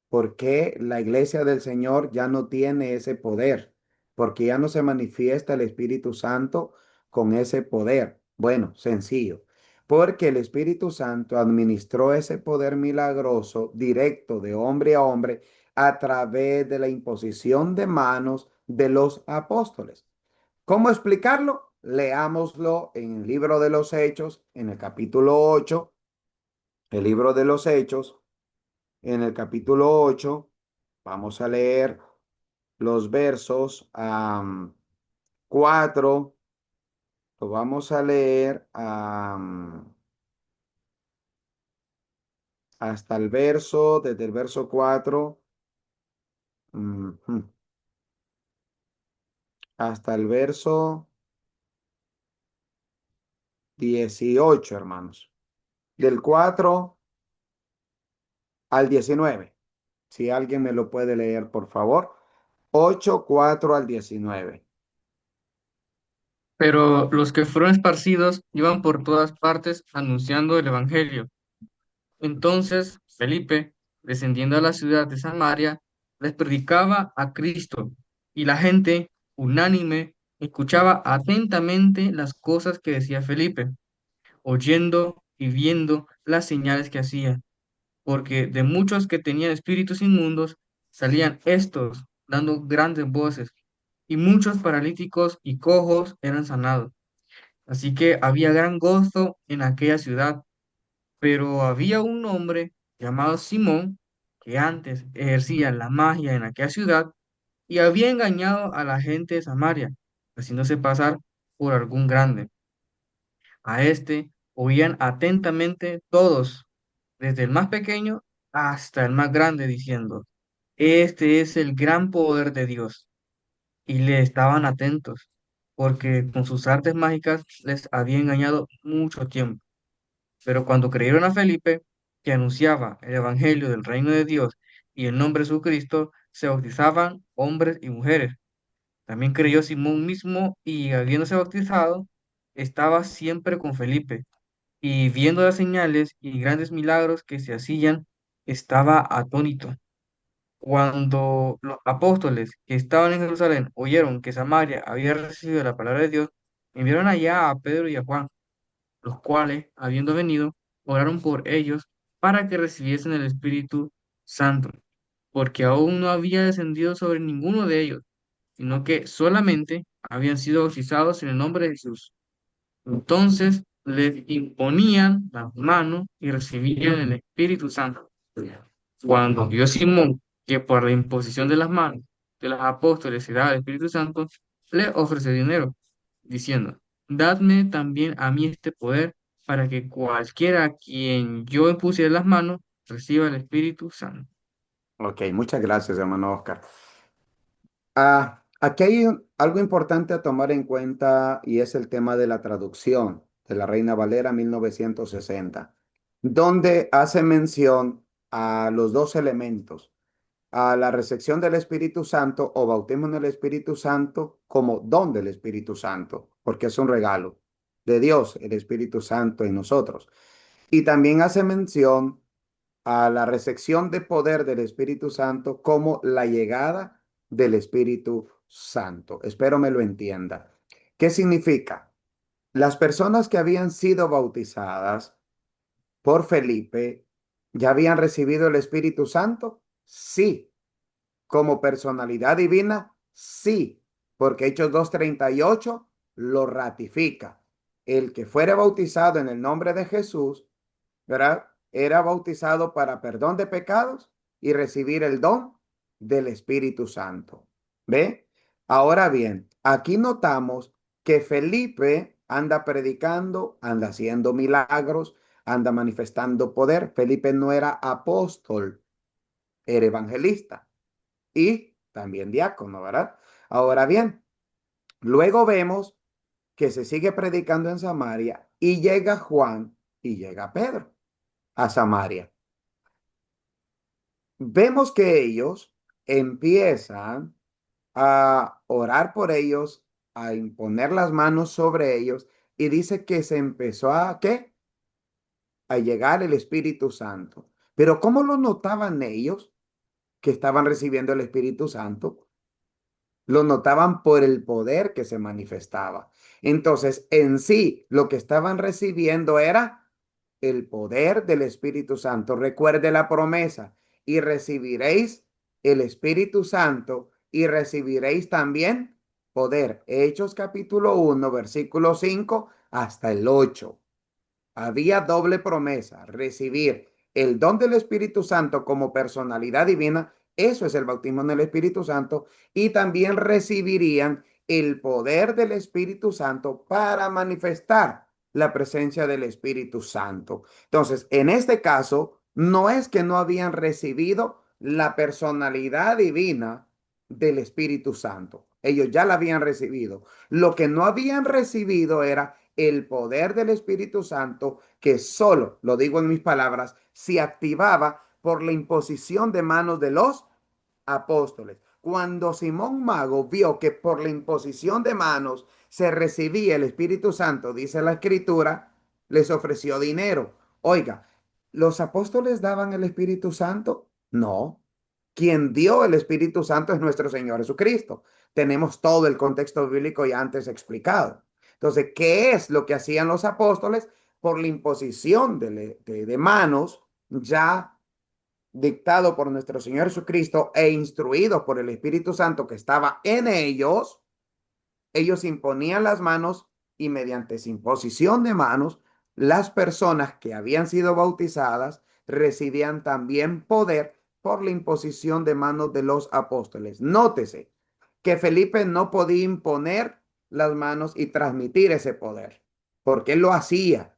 porque la iglesia del Señor ya no tiene ese poder, porque ya no se manifiesta el Espíritu Santo con ese poder. Bueno, sencillo, porque el Espíritu Santo administró ese poder milagroso directo de hombre a hombre a través de la imposición de manos de los apóstoles. ¿Cómo explicarlo? Leámoslo en el libro de los Hechos, en el capítulo 8, el libro de los Hechos, en el capítulo 8. Vamos a leer los versos 4. Lo vamos a leer hasta el verso, desde el verso 4 hasta el verso 18, hermanos. Del 4 al 19. Si alguien me lo puede leer, por favor. 8, 4 al 19. Pero los que fueron esparcidos iban por todas partes anunciando el evangelio. Entonces Felipe, descendiendo a la ciudad de Samaria, les predicaba a Cristo, y la gente, unánime, escuchaba atentamente las cosas que decía Felipe, oyendo y viendo las señales que hacía, porque de muchos que tenían espíritus inmundos salían estos dando grandes voces, y muchos paralíticos y cojos eran sanados. Así que había gran gozo en aquella ciudad. Pero había un hombre llamado Simón que antes ejercía la magia en aquella ciudad y había engañado a la gente de Samaria, haciéndose pasar por algún grande. A este oían atentamente todos, desde el más pequeño hasta el más grande, diciendo, este es el gran poder de Dios. Y le estaban atentos, porque con sus artes mágicas les había engañado mucho tiempo. Pero cuando creyeron a Felipe, que anunciaba el evangelio del reino de Dios y el nombre de Jesucristo, se bautizaban hombres y mujeres. También creyó Simón mismo y habiéndose bautizado, estaba siempre con Felipe. Y viendo las señales y grandes milagros que se hacían, estaba atónito. Cuando los apóstoles que estaban en Jerusalén oyeron que Samaria había recibido la palabra de Dios, enviaron allá a Pedro y a Juan, los cuales, habiendo venido, oraron por ellos para que recibiesen el Espíritu Santo, porque aún no había descendido sobre ninguno de ellos, sino que solamente habían sido bautizados en el nombre de Jesús. Entonces les imponían las manos y recibían el Espíritu Santo. Cuando vio Simón que por la imposición de las manos de los apóstoles se daba el Espíritu Santo, le ofreció dinero, diciendo, dadme también a mí este poder para que cualquiera a quien yo impusiera las manos reciba el Espíritu Santo. Ok, muchas gracias, hermano Oscar. Aquí hay algo importante a tomar en cuenta y es el tema de la traducción de la Reina Valera 1960, donde hace mención a los dos elementos, a la recepción del Espíritu Santo o bautismo en el Espíritu Santo como don del Espíritu Santo, porque es un regalo de Dios, el Espíritu Santo en nosotros. Y también hace mención a la recepción de poder del Espíritu Santo como la llegada del Espíritu Santo. Espero me lo entienda. ¿Qué significa? Las personas que habían sido bautizadas por Felipe ya habían recibido el Espíritu Santo. Sí. Como personalidad divina, sí, porque Hechos 2:38 lo ratifica. El que fuera bautizado en el nombre de Jesús, ¿verdad? Era bautizado para perdón de pecados y recibir el don del Espíritu Santo. ¿Ve? Ahora bien, aquí notamos que Felipe anda predicando, anda haciendo milagros, anda manifestando poder. Felipe no era apóstol, era evangelista y también diácono, ¿verdad? Ahora bien, luego vemos que se sigue predicando en Samaria y llega Juan y llega Pedro a Samaria. Vemos que ellos empiezan a orar por ellos, a imponer las manos sobre ellos y dice que se empezó a, ¿qué? A llegar el Espíritu Santo. Pero ¿cómo lo notaban ellos que estaban recibiendo el Espíritu Santo? Lo notaban por el poder que se manifestaba. Entonces, en sí, lo que estaban recibiendo era el poder del Espíritu Santo. Recuerde la promesa, y recibiréis el Espíritu Santo y recibiréis también poder. Hechos capítulo 1, versículo 5 hasta el 8. Había doble promesa, recibir el don del Espíritu Santo como personalidad divina, eso es el bautismo en el Espíritu Santo, y también recibirían el poder del Espíritu Santo para manifestar la presencia del Espíritu Santo. Entonces, en este caso, no es que no habían recibido la personalidad divina del Espíritu Santo. Ellos ya la habían recibido. Lo que no habían recibido era el poder del Espíritu Santo, que solo, lo digo en mis palabras, se activaba por la imposición de manos de los apóstoles. Cuando Simón Mago vio que por la imposición de manos se recibía el Espíritu Santo, dice la Escritura, les ofreció dinero. Oiga, ¿los apóstoles daban el Espíritu Santo? No. Quien dio el Espíritu Santo es nuestro Señor Jesucristo. Tenemos todo el contexto bíblico ya antes explicado. Entonces, ¿qué es lo que hacían los apóstoles? Por la imposición de manos ya dictado por nuestro Señor Jesucristo e instruido por el Espíritu Santo que estaba en ellos, ellos imponían las manos y mediante esa imposición de manos, las personas que habían sido bautizadas recibían también poder por la imposición de manos de los apóstoles. Nótese que Felipe no podía imponer las manos y transmitir ese poder, porque él lo hacía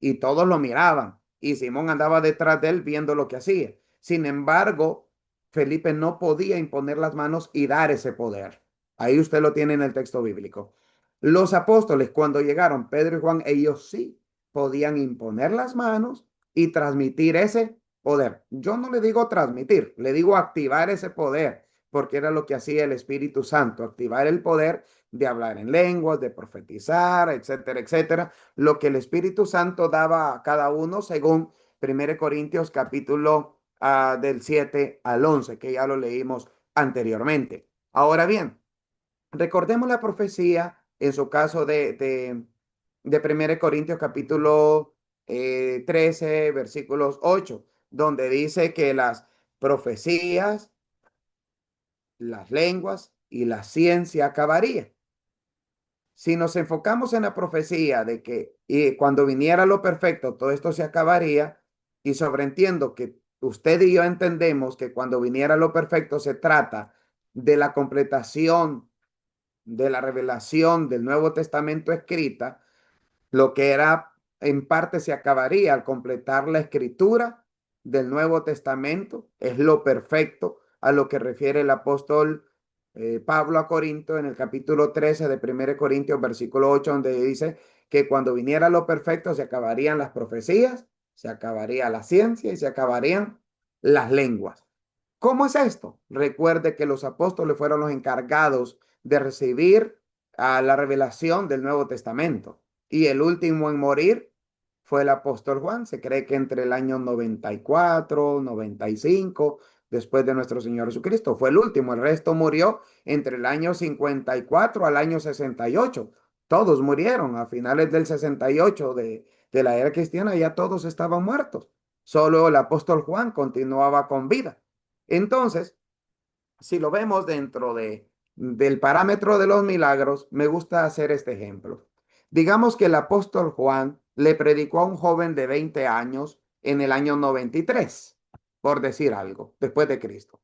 y todos lo miraban y Simón andaba detrás de él viendo lo que hacía. Sin embargo, Felipe no podía imponer las manos y dar ese poder. Ahí usted lo tiene en el texto bíblico. Los apóstoles, cuando llegaron, Pedro y Juan, ellos sí podían imponer las manos y transmitir ese poder. Yo no le digo transmitir, le digo activar ese poder, porque era lo que hacía el Espíritu Santo, activar el poder de hablar en lenguas, de profetizar, etcétera, etcétera. Lo que el Espíritu Santo daba a cada uno según 1 Corintios capítulo del 7 al 11, que ya lo leímos anteriormente. Ahora bien, recordemos la profecía en su caso de 1 Corintios capítulo 13, versículos 8, donde dice que profecías, las lenguas y la ciencia acabaría. Si nos enfocamos en la profecía de que cuando viniera lo perfecto, todo esto se acabaría, y sobreentiendo que usted y yo entendemos que cuando viniera lo perfecto se trata de la completación de la revelación del Nuevo Testamento escrita, lo que era en parte se acabaría al completar la escritura del Nuevo Testamento. Es lo perfecto a lo que refiere el apóstol Pablo a Corinto en el capítulo 13 de 1 Corintios, versículo 8, donde dice que cuando viniera lo perfecto se acabarían las profecías, se acabaría la ciencia y se acabarían las lenguas. ¿Cómo es esto? Recuerde que los apóstoles fueron los encargados de recibir la revelación del Nuevo Testamento. Y el último en morir fue el apóstol Juan. Se cree que entre el año 94, 95, después de nuestro Señor Jesucristo, fue el último. El resto murió entre el año 54 al año 68. Todos murieron a finales del 68 de la era cristiana, ya todos estaban muertos. Solo el apóstol Juan continuaba con vida. Entonces, si lo vemos dentro del parámetro de los milagros, me gusta hacer este ejemplo. Digamos que el apóstol Juan le predicó a un joven de 20 años en el año 93, por decir algo, después de Cristo,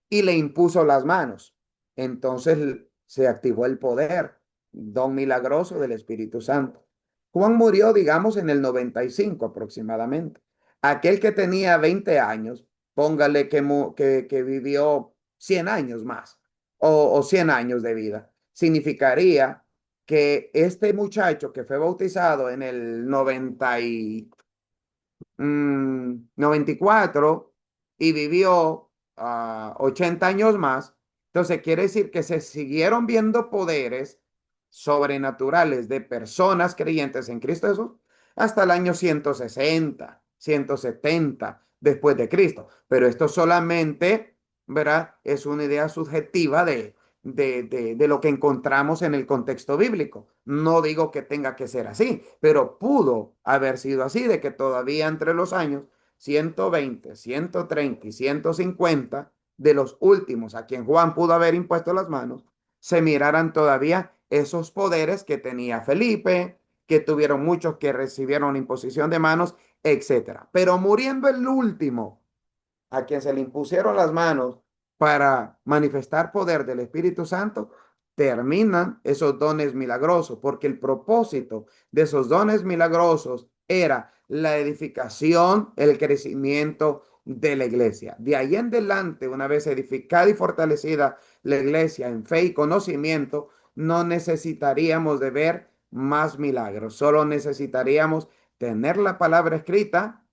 y le impuso las manos. Entonces se activó el poder, don milagroso del Espíritu Santo. Juan murió, digamos, en el 95 aproximadamente. Aquel que tenía 20 años, póngale que vivió 100 años más o 100 años de vida. Significaría que este muchacho que fue bautizado en el 94 y vivió 80 años más, entonces quiere decir que se siguieron viendo poderes sobrenaturales de personas creyentes en Cristo Jesús hasta el año 160, 170 después de Cristo. Pero esto solamente, ¿verdad? Es una idea subjetiva de lo que encontramos en el contexto bíblico. No digo que tenga que ser así, pero pudo haber sido así, de que todavía entre los años 120, 130 y 150 de los últimos a quien Juan pudo haber impuesto las manos, se miraran todavía esos poderes que tenía Felipe, que tuvieron muchos que recibieron imposición de manos, etcétera. Pero muriendo el último a quien se le impusieron las manos para manifestar poder del Espíritu Santo, terminan esos dones milagrosos, porque el propósito de esos dones milagrosos era la edificación, el crecimiento de la iglesia. De ahí en adelante, una vez edificada y fortalecida la iglesia en fe y conocimiento, no necesitaríamos de ver más milagros, solo necesitaríamos tener la palabra escrita,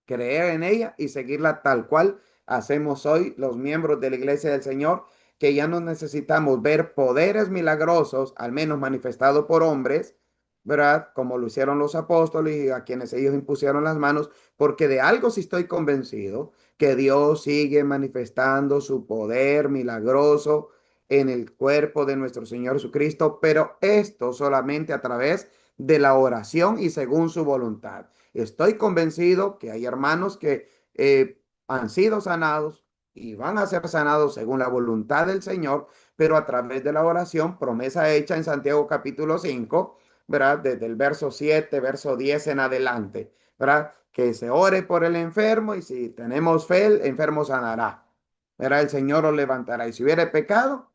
creer en ella y seguirla tal cual hacemos hoy los miembros de la Iglesia del Señor, que ya no necesitamos ver poderes milagrosos, al menos manifestados por hombres, ¿verdad? Como lo hicieron los apóstoles y a quienes ellos impusieron las manos, porque de algo sí estoy convencido, que Dios sigue manifestando su poder milagroso en el cuerpo de nuestro Señor Jesucristo, pero esto solamente a través de la oración y según su voluntad. Estoy convencido que hay hermanos que han sido sanados y van a ser sanados según la voluntad del Señor, pero a través de la oración, promesa hecha en Santiago capítulo 5, ¿verdad? Desde el verso 7, verso 10 en adelante, ¿verdad? Que se ore por el enfermo y si tenemos fe, el enfermo sanará, ¿verdad? El Señor lo levantará y si hubiere pecado,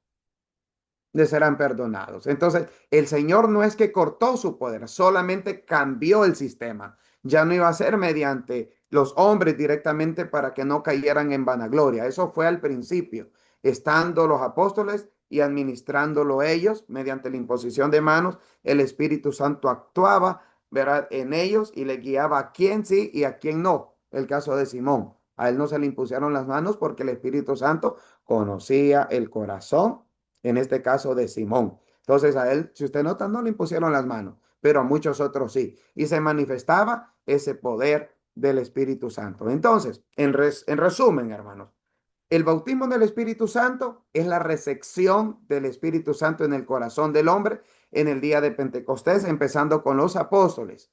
le serán perdonados. Entonces, el Señor no es que cortó su poder, solamente cambió el sistema. Ya no iba a ser mediante los hombres directamente para que no cayeran en vanagloria. Eso fue al principio, estando los apóstoles y administrándolo ellos mediante la imposición de manos. El Espíritu Santo actuaba, ¿verdad?, en ellos y le guiaba a quién sí y a quién no. El caso de Simón. A él no se le impusieron las manos porque el Espíritu Santo conocía el corazón, en este caso de Simón. Entonces a él, si usted nota, no le impusieron las manos, pero a muchos otros sí. Y se manifestaba ese poder del Espíritu Santo. Entonces, en resumen, hermanos, el bautismo del Espíritu Santo es la recepción del Espíritu Santo en el corazón del hombre en el día de Pentecostés, empezando con los apóstoles.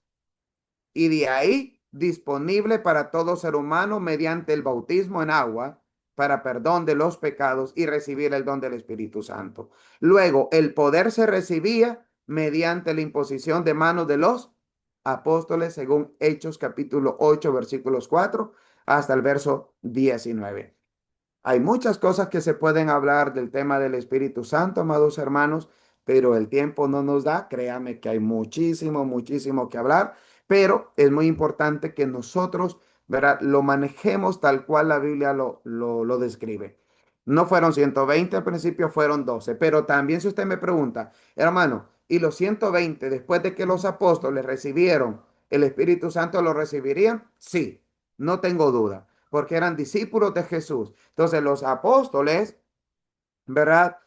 Y de ahí disponible para todo ser humano mediante el bautismo en agua para perdón de los pecados y recibir el don del Espíritu Santo. Luego, el poder se recibía mediante la imposición de manos de los apóstoles, según Hechos capítulo 8, versículos 4 hasta el verso 19. Hay muchas cosas que se pueden hablar del tema del Espíritu Santo, amados hermanos, pero el tiempo no nos da. Créame que hay muchísimo que hablar, pero es muy importante que nosotros, ¿verdad?, lo manejemos tal cual la Biblia lo describe. No fueron 120 al principio, fueron 12, pero también si usted me pregunta, hermano, ¿y los 120 después de que los apóstoles recibieron el Espíritu Santo lo recibirían? Sí, no tengo duda, porque eran discípulos de Jesús. Entonces los apóstoles, ¿verdad?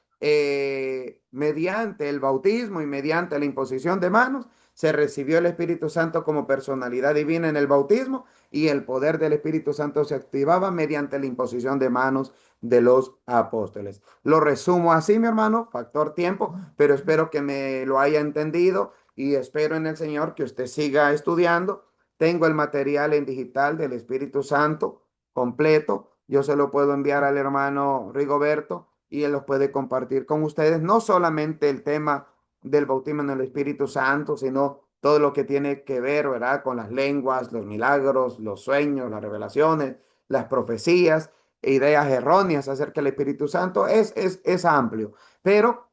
Mediante el bautismo y mediante la imposición de manos, se recibió el Espíritu Santo como personalidad divina en el bautismo y el poder del Espíritu Santo se activaba mediante la imposición de manos de los apóstoles. Lo resumo así, mi hermano, factor tiempo, pero espero que me lo haya entendido y espero en el Señor que usted siga estudiando. Tengo el material en digital del Espíritu Santo completo. Yo se lo puedo enviar al hermano Rigoberto y él los puede compartir con ustedes, no solamente el tema del bautismo en el Espíritu Santo, sino todo lo que tiene que ver, ¿verdad?, con las lenguas, los milagros, los sueños, las revelaciones, las profecías, ideas erróneas acerca del Espíritu Santo. Es amplio, pero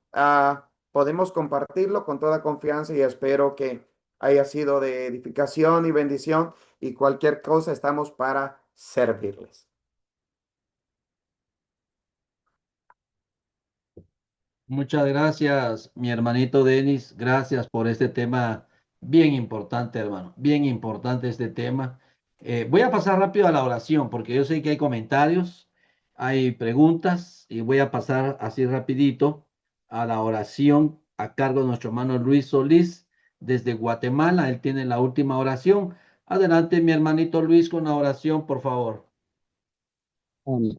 podemos compartirlo con toda confianza y espero que haya sido de edificación y bendición y cualquier cosa estamos para servirles. Muchas gracias, mi hermanito Denis. Gracias por este tema bien importante, hermano. Bien importante este tema. Voy a pasar rápido a la oración porque yo sé que hay comentarios, hay preguntas y voy a pasar así rapidito a la oración a cargo de nuestro hermano Luis Solís desde Guatemala. Él tiene la última oración. Adelante, mi hermanito Luis, con la oración, por favor. Amén.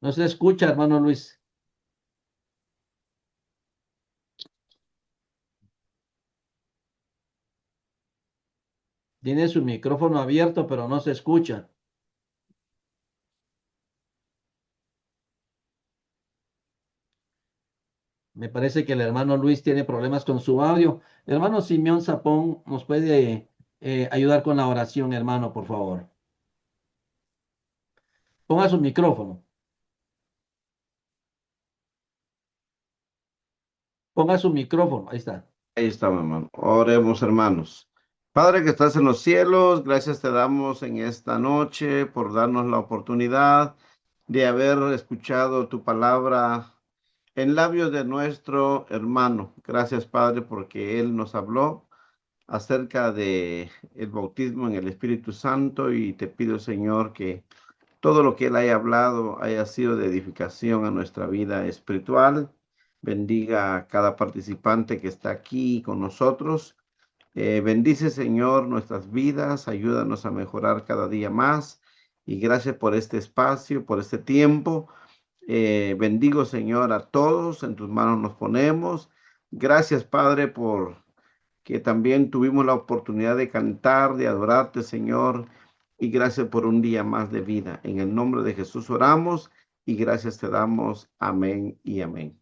No se escucha, hermano Luis. Tiene su micrófono abierto, pero no se escucha. Me parece que el hermano Luis tiene problemas con su audio. Hermano Simeón Zapón, ¿nos puede ayudar con la oración, hermano, por favor? Ponga su micrófono. Ponga su micrófono. Ahí está. Ahí estamos, hermano. Oremos, hermanos. Padre que estás en los cielos, gracias te damos en esta noche por darnos la oportunidad de haber escuchado tu palabra en labios de nuestro hermano. Gracias, Padre, porque él nos habló acerca de el bautismo en el Espíritu Santo y te pido, Señor, que todo lo que él haya hablado haya sido de edificación a nuestra vida espiritual. Bendiga a cada participante que está aquí con nosotros. Bendice, Señor, nuestras vidas. Ayúdanos a mejorar cada día más. Y gracias por este espacio, por este tiempo. Bendigo, Señor, a todos. En tus manos nos ponemos. Gracias, Padre, por que también tuvimos la oportunidad de cantar, de adorarte, Señor, y gracias por un día más de vida. En el nombre de Jesús oramos y gracias te damos. Amén y amén.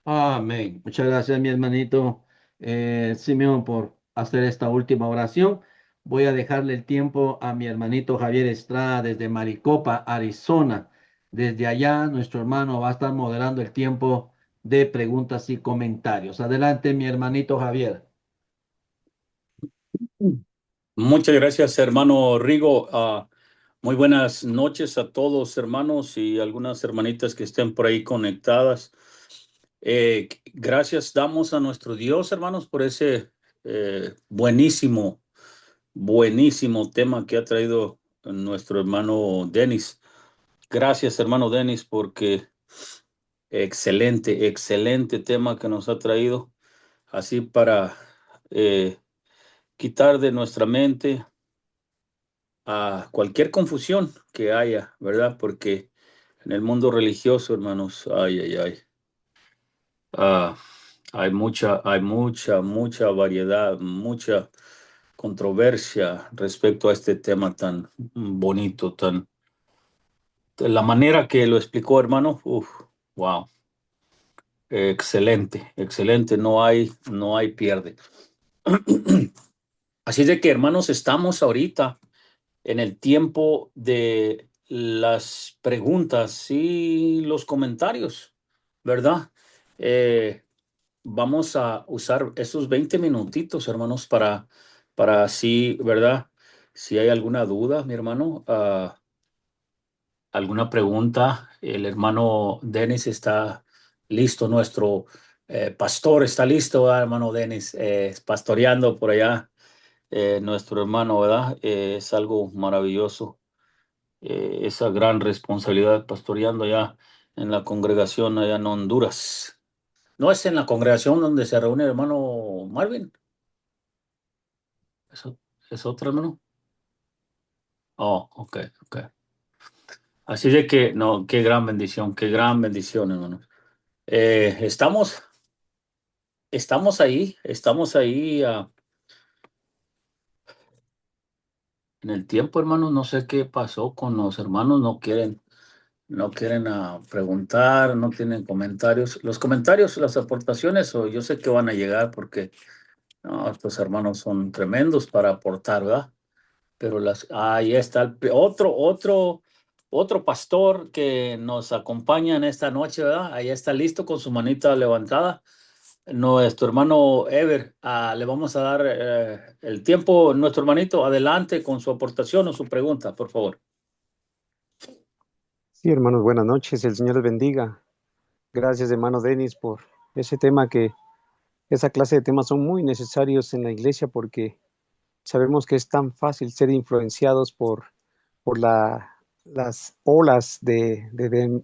Amén. Muchas gracias, mi hermanito Simeón, por hacer esta última oración. Voy a dejarle el tiempo a mi hermanito Javier Estrada desde Maricopa, Arizona. Desde allá, nuestro hermano va a estar moderando el tiempo de preguntas y comentarios. Adelante, mi hermanito Javier. Muchas gracias, hermano Rigo. Muy buenas noches a todos, hermanos, y algunas hermanitas que estén por ahí conectadas. Gracias damos a nuestro Dios, hermanos, por ese buenísimo tema que ha traído nuestro hermano Denis. Gracias, hermano Denis, porque excelente tema que nos ha traído, así para quitar de nuestra mente a cualquier confusión que haya, ¿verdad? Porque En el mundo religioso, hermanos, ay. Hay mucha variedad, mucha controversia respecto a este tema tan bonito, la manera que lo explicó, hermano, wow, excelente, no hay pierde. Así de que, hermanos, estamos ahorita en el tiempo de las preguntas y los comentarios, ¿verdad? Vamos a usar esos 20 minutitos, hermanos, para así, ¿verdad? Si hay alguna duda, mi hermano, alguna pregunta, el hermano Denis está listo, nuestro pastor está listo, ¿verdad, hermano Denis? Pastoreando por allá, nuestro hermano, ¿verdad? Es algo maravilloso, esa gran responsabilidad pastoreando allá en la congregación allá en Honduras. ¿No es en la congregación donde se reúne el hermano Marvin? ¿Eso es otro, hermano? Oh, ok. Así de que, no, qué gran bendición, hermano. Estamos ahí en el tiempo, hermano. No sé qué pasó con los hermanos, no quieren preguntar, no tienen comentarios. Los comentarios, las aportaciones, yo sé que van a llegar porque no, estos hermanos son tremendos para aportar, ¿verdad? Pero ahí está otro pastor que nos acompaña en esta noche, ¿verdad? Ahí está listo con su manita levantada. Nuestro hermano Ever, le vamos a dar el tiempo, nuestro hermanito, adelante con su aportación o su pregunta, por favor. Sí, hermanos, buenas noches. El Señor les bendiga. Gracias, hermano Denis, por ese tema esa clase de temas son muy necesarios en la iglesia porque sabemos que es tan fácil ser influenciados por las olas de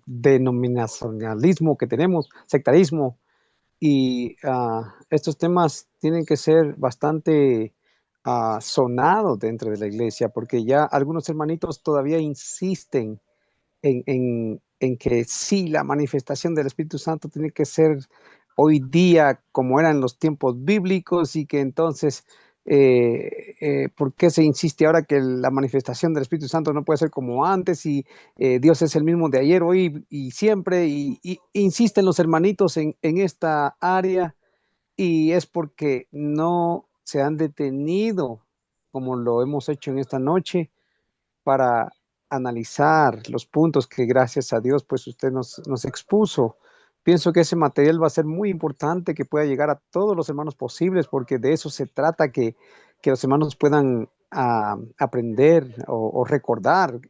denominacionalismo que tenemos, sectarismo, y estos temas tienen que ser bastante sonados dentro de la iglesia porque ya algunos hermanitos todavía insisten en que sí, la manifestación del Espíritu Santo tiene que ser hoy día como eran los tiempos bíblicos y que entonces, ¿por qué se insiste ahora que la manifestación del Espíritu Santo no puede ser como antes y Dios es el mismo de ayer, hoy y siempre? Y insisten los hermanitos en esta área y es porque no se han detenido como lo hemos hecho en esta noche para analizar los puntos que gracias a Dios pues usted nos expuso. Pienso que ese material va a ser muy importante, que pueda llegar a todos los hermanos posibles, porque de eso se trata, que los hermanos puedan aprender o recordar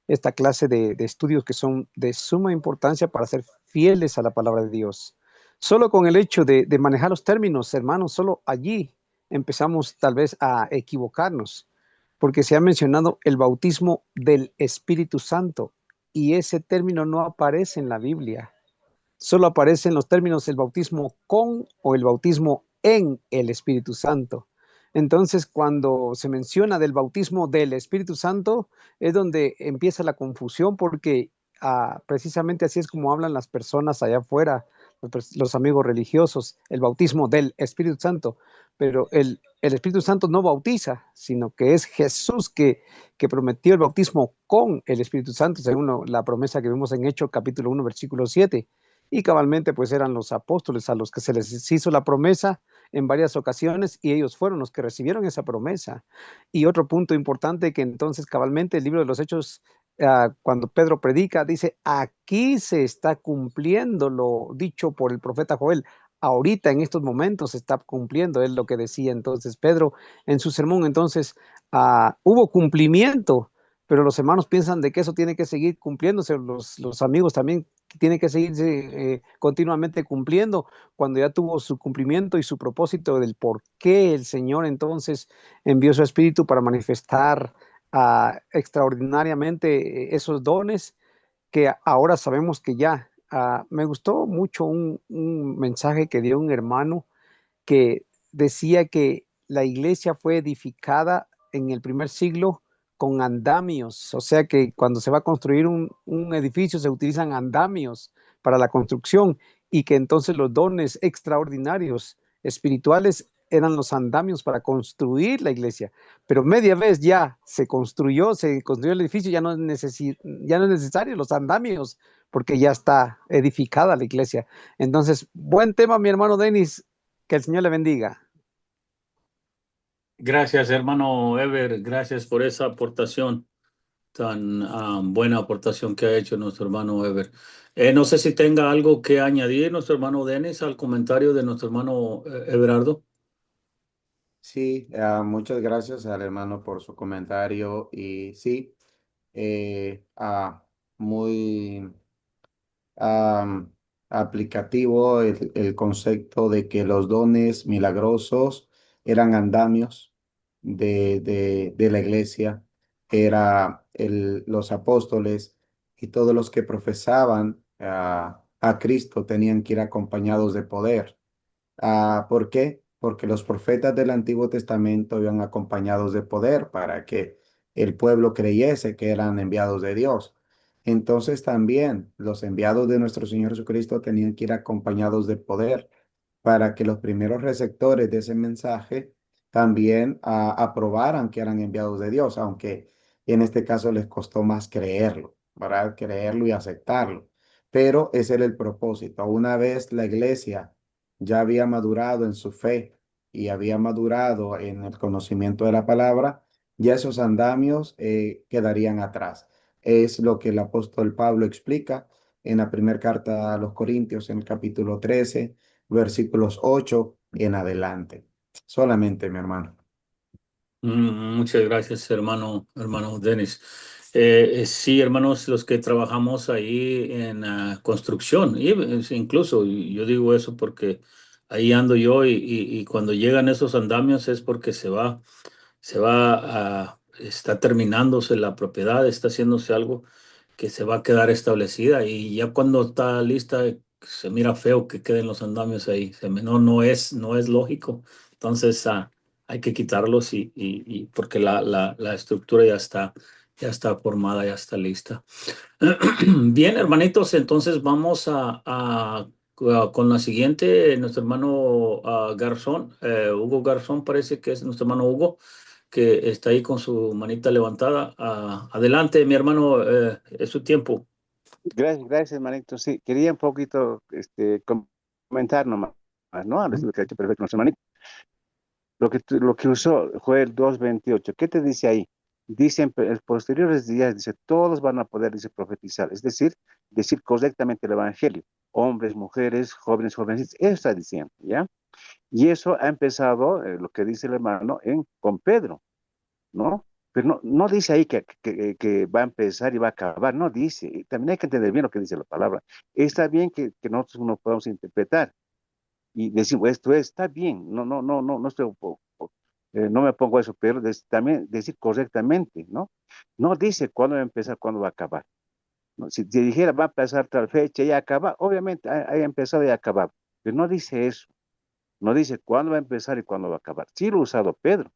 esta clase de estudios que son de suma importancia para ser fieles a la palabra de Dios. Solo con el hecho de manejar los términos, hermanos, solo allí empezamos tal vez a equivocarnos porque se ha mencionado el bautismo del Espíritu Santo y ese término no aparece en la Biblia. Solo aparecen los términos el bautismo con o el bautismo en el Espíritu Santo. Entonces, cuando se menciona del bautismo del Espíritu Santo, es donde empieza la confusión porque precisamente así es como hablan las personas allá afuera, los amigos religiosos, el bautismo del Espíritu Santo. Pero el Espíritu Santo no bautiza, sino que es Jesús que prometió el bautismo con el Espíritu Santo, según la promesa que vemos en Hechos capítulo 1, versículo 7. Y cabalmente pues eran los apóstoles a los que se les hizo la promesa en varias ocasiones y ellos fueron los que recibieron esa promesa. Y otro punto importante que entonces cabalmente el libro de los Hechos, cuando Pedro predica, dice, aquí se está cumpliendo lo dicho por el profeta Joel. Ahorita en estos momentos se está cumpliendo, es lo que decía entonces Pedro en su sermón. Entonces hubo cumplimiento, pero los hermanos piensan de que eso tiene que seguir cumpliéndose, los amigos también tiene que seguirse continuamente cumpliendo cuando ya tuvo su cumplimiento y su propósito del por qué el Señor entonces envió su Espíritu para manifestar extraordinariamente esos dones que ahora sabemos que ya. Me gustó mucho un mensaje que dio un hermano que decía que la iglesia fue edificada en el primer siglo con andamios, o sea que cuando se va a construir un edificio se utilizan andamios para la construcción y que entonces los dones extraordinarios espirituales eran los andamios para construir la iglesia. Pero media vez ya se construyó el edificio, ya no es necesario los andamios porque ya está edificada la iglesia. Entonces, buen tema, mi hermano Denis, que el Señor le bendiga. Gracias, hermano Ever. Gracias por esa aportación, tan buena aportación que ha hecho nuestro hermano Ever. No sé si tenga algo que añadir nuestro hermano Denis al comentario de nuestro hermano Everardo. Sí, muchas gracias al hermano por su comentario y sí, muy am, aplicativo el concepto de que los dones milagrosos eran andamios de la iglesia, los apóstoles y todos los que profesaban a Cristo tenían que ir acompañados de poder. ¿Por qué? Porque los profetas del Antiguo Testamento iban acompañados de poder para que el pueblo creyese que eran enviados de Dios. Entonces también los enviados de nuestro Señor Jesucristo tenían que ir acompañados de poder para que los primeros receptores de ese mensaje también aprobaran que eran enviados de Dios, aunque en este caso les costó más creerlo, ¿verdad? Creerlo y aceptarlo. Pero ese era el propósito. Una vez la iglesia ya había madurado en su fe y había madurado en el conocimiento de la palabra, ya esos andamios quedarían atrás. Es lo que el apóstol Pablo explica en la primera carta a los Corintios, en el capítulo 13, versículos 8 en adelante. Solamente, mi hermano. Muchas gracias, hermano Denis. Sí, hermanos, los que trabajamos ahí en construcción, y incluso yo digo eso porque ahí ando yo y cuando llegan esos andamios es porque está terminándose la propiedad, está haciéndose algo que se va a quedar establecida y ya cuando está lista se mira feo que queden los andamios ahí. No es lógico. Entonces hay que quitarlos y porque la estructura ya está formada, ya está lista. Bien, hermanitos, entonces vamos con la siguiente, nuestro hermano Garzón, Hugo Garzón, parece que es nuestro hermano Hugo, que está ahí con su manita levantada. Adelante, mi hermano, es su tiempo. Gracias, hermanito. Sí, quería un poquito comentar nomás, ¿no? A ver si lo que ha hecho perfecto nuestro hermanito. Lo que usó Joel 2:28, ¿qué te dice ahí? Dice en posteriores días, dice, todos van a poder, dice, profetizar, es decir correctamente el evangelio, hombres, mujeres, jóvenes, jovencitas, eso está diciendo, ¿ya? Y eso ha empezado, lo que dice el hermano, con Pedro, ¿no? Pero no dice ahí que va a empezar y va a acabar, no dice. Y también hay que entender bien lo que dice la palabra. Está bien que nosotros no podamos interpretar y decimos, esto está bien, no me pongo eso, pero también decir correctamente, ¿no? No dice cuándo va a empezar, cuándo va a acabar. ¿No? Si dijera va a empezar tal fecha y acaba, obviamente ha empezado y acabado, pero no dice eso, no dice cuándo va a empezar y cuándo va a acabar. Sí lo ha usado Pedro,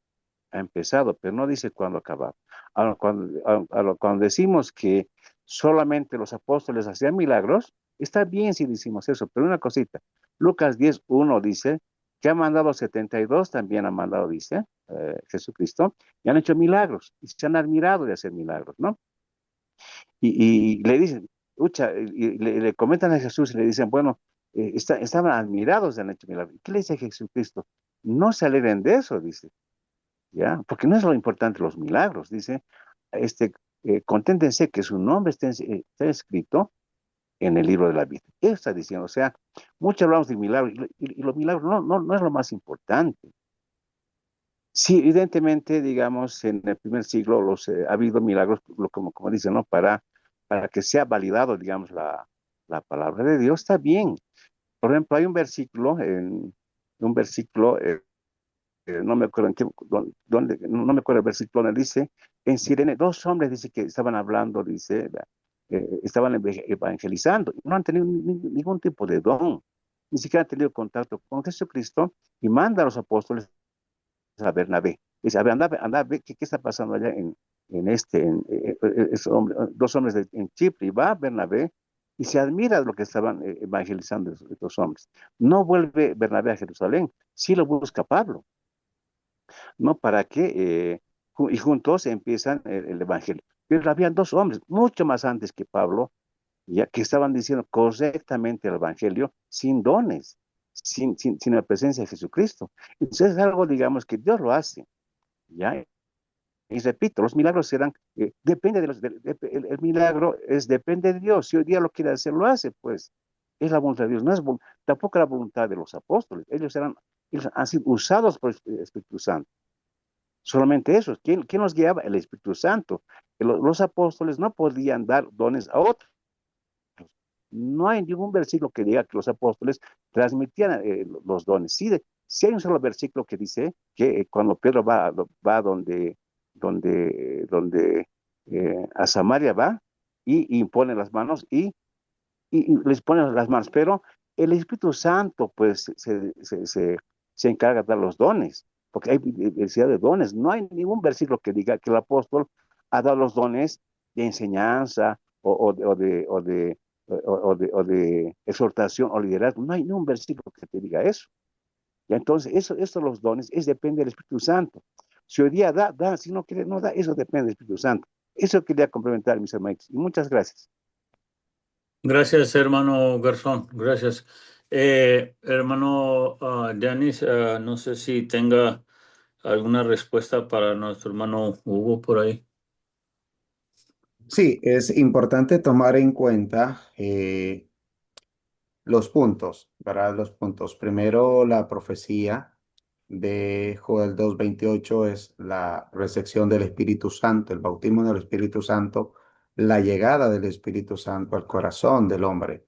ha empezado, pero no dice cuándo acabar. Ahora, cuando decimos que solamente los apóstoles hacían milagros, está bien si decimos eso, pero una cosita, Lucas 10:1 dice que ha mandado 72, también ha mandado, dice Jesucristo, y han hecho milagros, y se han admirado de hacer milagros, ¿no? Y le dicen, y le comentan a Jesús y le dicen, bueno, estaban admirados de han hecho milagros. ¿Qué le dice Jesucristo? No se alegren de eso, dice. ¿Ya? Porque no es lo importante los milagros, dice, conténtense que su nombre esté escrito en el libro de la vida. Eso está diciendo, o sea, mucho hablamos de milagros y los milagros no es lo más importante. Sí, evidentemente, digamos, en el primer siglo ha habido milagros, como dicen, ¿no? Para que sea validado, digamos, la palabra de Dios, está bien. Por ejemplo, hay un versículo, no me acuerdo no me acuerdo el versículo donde dice, en Sirene, 2 hombres dice que estaban hablando, dice, estaban evangelizando, no han tenido ningún tipo de don, ni siquiera han tenido contacto con Jesucristo, y manda a los apóstoles a Bernabé. Dice, a ver, anda, ve, ¿qué está pasando allá dos hombres en Chipre, y va Bernabé y se admira de lo que estaban evangelizando estos hombres. No vuelve Bernabé a Jerusalén, sí lo busca Pablo, ¿no? Para que, y juntos empiezan el evangelio. Pero habían dos hombres, mucho más antes que Pablo, ya que estaban diciendo correctamente el evangelio sin dones, sin la presencia de Jesucristo. Entonces es algo, digamos, que Dios lo hace, ¿ya? Y repito, los milagros serán, depende el milagro depende de Dios. Si hoy día lo quiere hacer, lo hace, pues. Es la voluntad de Dios, no es tampoco la voluntad de los apóstoles. Ellos han sido usados por el Espíritu Santo. Solamente eso. ¿Quién los guiaba? El Espíritu Santo. Los apóstoles no podían dar dones a otros. No hay ningún versículo que diga que los apóstoles transmitían los dones. Sí hay un solo versículo que dice que cuando Pedro va donde a Samaria va y impone las manos y les pone las manos, pero el Espíritu Santo pues se encarga de dar los dones, porque hay diversidad de dones. No hay ningún versículo que diga que el apóstol ha dado los dones de enseñanza o de exhortación o liderazgo. No hay ningún versículo que te diga eso. Y entonces, eso los dones, depende del Espíritu Santo. Si hoy día da, si no quiere, no da, eso depende del Espíritu Santo. Eso quería complementar, mis hermanos. Y muchas gracias. Gracias, hermano Garzón. Gracias. Hermano Yanis, no sé si tenga alguna respuesta para nuestro hermano Hugo por ahí. Sí, es importante tomar en cuenta los puntos, ¿verdad? Los puntos. Primero, la profecía de Joel 2:28 es la recepción del Espíritu Santo, el bautismo del Espíritu Santo, la llegada del Espíritu Santo al corazón del hombre.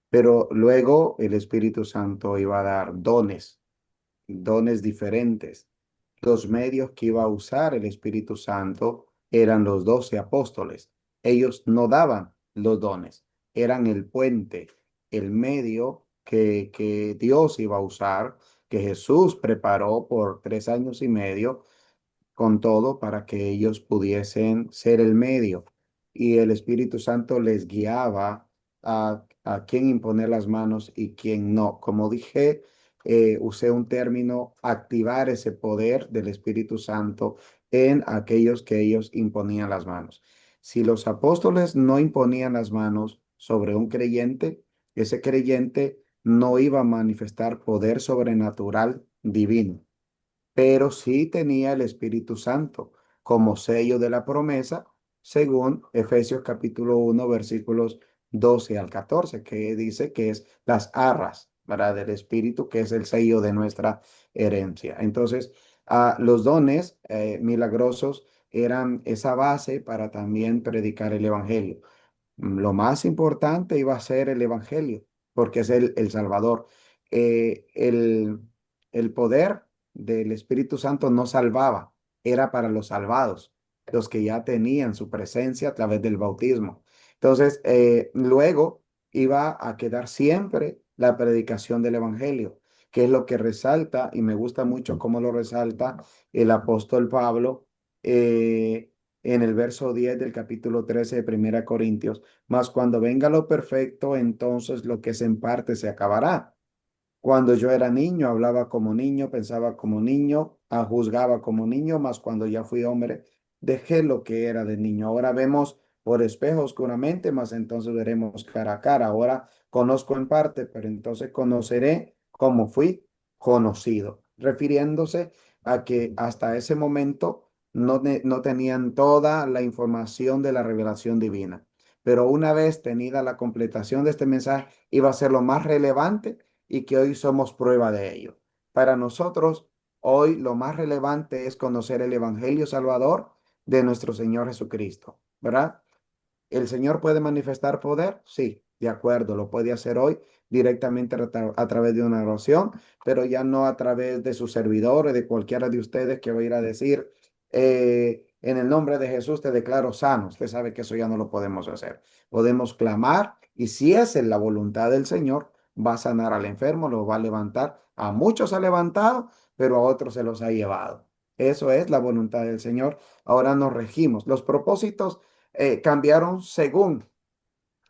Pero luego el Espíritu Santo iba a dar dones diferentes. Los medios que iba a usar el Espíritu Santo eran los 12 apóstoles. Ellos no daban los dones, eran el puente, el medio que Dios iba a usar, que Jesús preparó por 3 años y medio con todo para que ellos pudiesen ser el medio. Y el Espíritu Santo les guiaba a quién imponer las manos y quién no. Como dije, usé un término, activar ese poder del Espíritu Santo en aquellos que ellos imponían las manos. Si los apóstoles no imponían las manos sobre un creyente, ese creyente no iba a manifestar poder sobrenatural divino, pero sí tenía el Espíritu Santo como sello de la promesa, según Efesios capítulo 1, versículos 12 al 14, que dice que es las arras, ¿verdad? Del Espíritu, que es el sello de nuestra herencia. Entonces, los dones milagrosos eran esa base para también predicar el Evangelio. Lo más importante iba a ser el Evangelio, porque es el Salvador. Eh, el, el poder del Espíritu Santo no salvaba, era para los salvados, los que ya tenían su presencia a través del bautismo. Entonces, luego iba a quedar siempre la predicación del Evangelio, que es lo que resalta, y me gusta mucho cómo lo resalta el apóstol Pablo. En el verso 10 del capítulo 13 de Primera Corintios, mas cuando venga lo perfecto, entonces lo que es en parte se acabará. Cuando yo era niño, hablaba como niño, pensaba como niño, juzgaba como niño, mas cuando ya fui hombre, dejé lo que era de niño. Ahora vemos por espejo oscuramente, mas entonces veremos cara a cara. Ahora conozco en parte, pero entonces conoceré como fui conocido, refiriéndose a que hasta ese momento no tenían toda la información de la revelación divina. Pero una vez tenida la completación de este mensaje, iba a ser lo más relevante y que hoy somos prueba de ello. Para nosotros, hoy lo más relevante es conocer el Evangelio Salvador de nuestro Señor Jesucristo, ¿verdad? ¿El Señor puede manifestar poder? Sí, de acuerdo, lo puede hacer hoy directamente a través de una oración, pero ya no a través de su servidor o de cualquiera de ustedes que va a ir a decir, en el nombre de Jesús te declaro sano. Usted sabe que eso ya no lo podemos hacer. Podemos clamar y si es en la voluntad del Señor, va a sanar al enfermo, lo va a levantar. A muchos ha levantado, pero a otros se los ha llevado. Eso es la voluntad del Señor. Ahora nos regimos. Los propósitos cambiaron según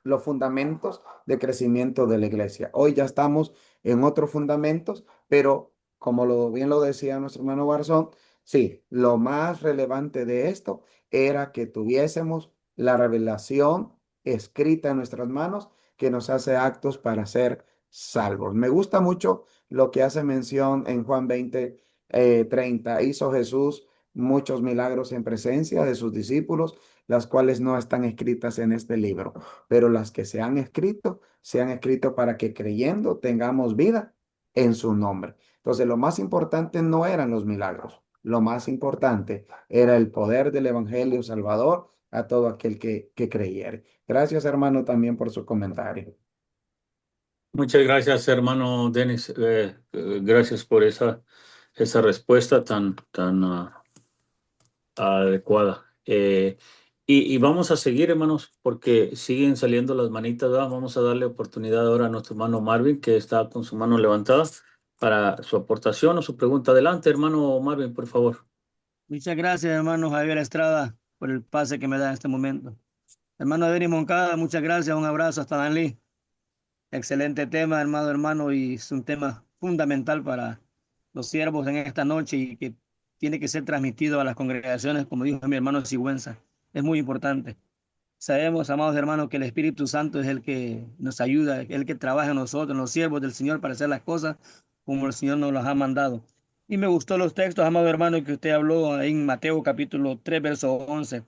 los fundamentos de crecimiento de la iglesia. Hoy ya estamos en otros fundamentos, pero como bien lo decía nuestro hermano Garzón, sí, lo más relevante de esto era que tuviésemos la revelación escrita en nuestras manos que nos hace actos para ser salvos. Me gusta mucho lo que hace mención en Juan 20, 30. Hizo Jesús muchos milagros en presencia de sus discípulos, las cuales no están escritas en este libro, pero las que se han escrito para que creyendo tengamos vida en su nombre. Entonces, lo más importante no eran los milagros, lo más importante era el poder del Evangelio Salvador a todo aquel que creyere. Gracias, hermano, también por su comentario. Muchas gracias, hermano Denis. Gracias por esa respuesta tan adecuada. Y vamos a seguir, hermanos, porque siguen saliendo las manitas, ¿verdad? Vamos a darle oportunidad ahora a nuestro hermano Marvin, que está con su mano levantada, para su aportación o su pregunta. Adelante, hermano Marvin, por favor. Muchas gracias, hermano Javier Estrada, por el pase que me da en este momento. Hermano Denis Moncada, muchas gracias, un abrazo hasta Danlí. Excelente tema, hermano, y es un tema fundamental para los siervos en esta noche y que tiene que ser transmitido a las congregaciones, como dijo mi hermano Sigüenza. Es muy importante. Sabemos, amados hermanos, que el Espíritu Santo es el que nos ayuda, el que trabaja en nosotros, en los siervos del Señor, para hacer las cosas como el Señor nos las ha mandado. Y me gustó los textos, amado hermano, que usted habló en Mateo capítulo 3, verso 11,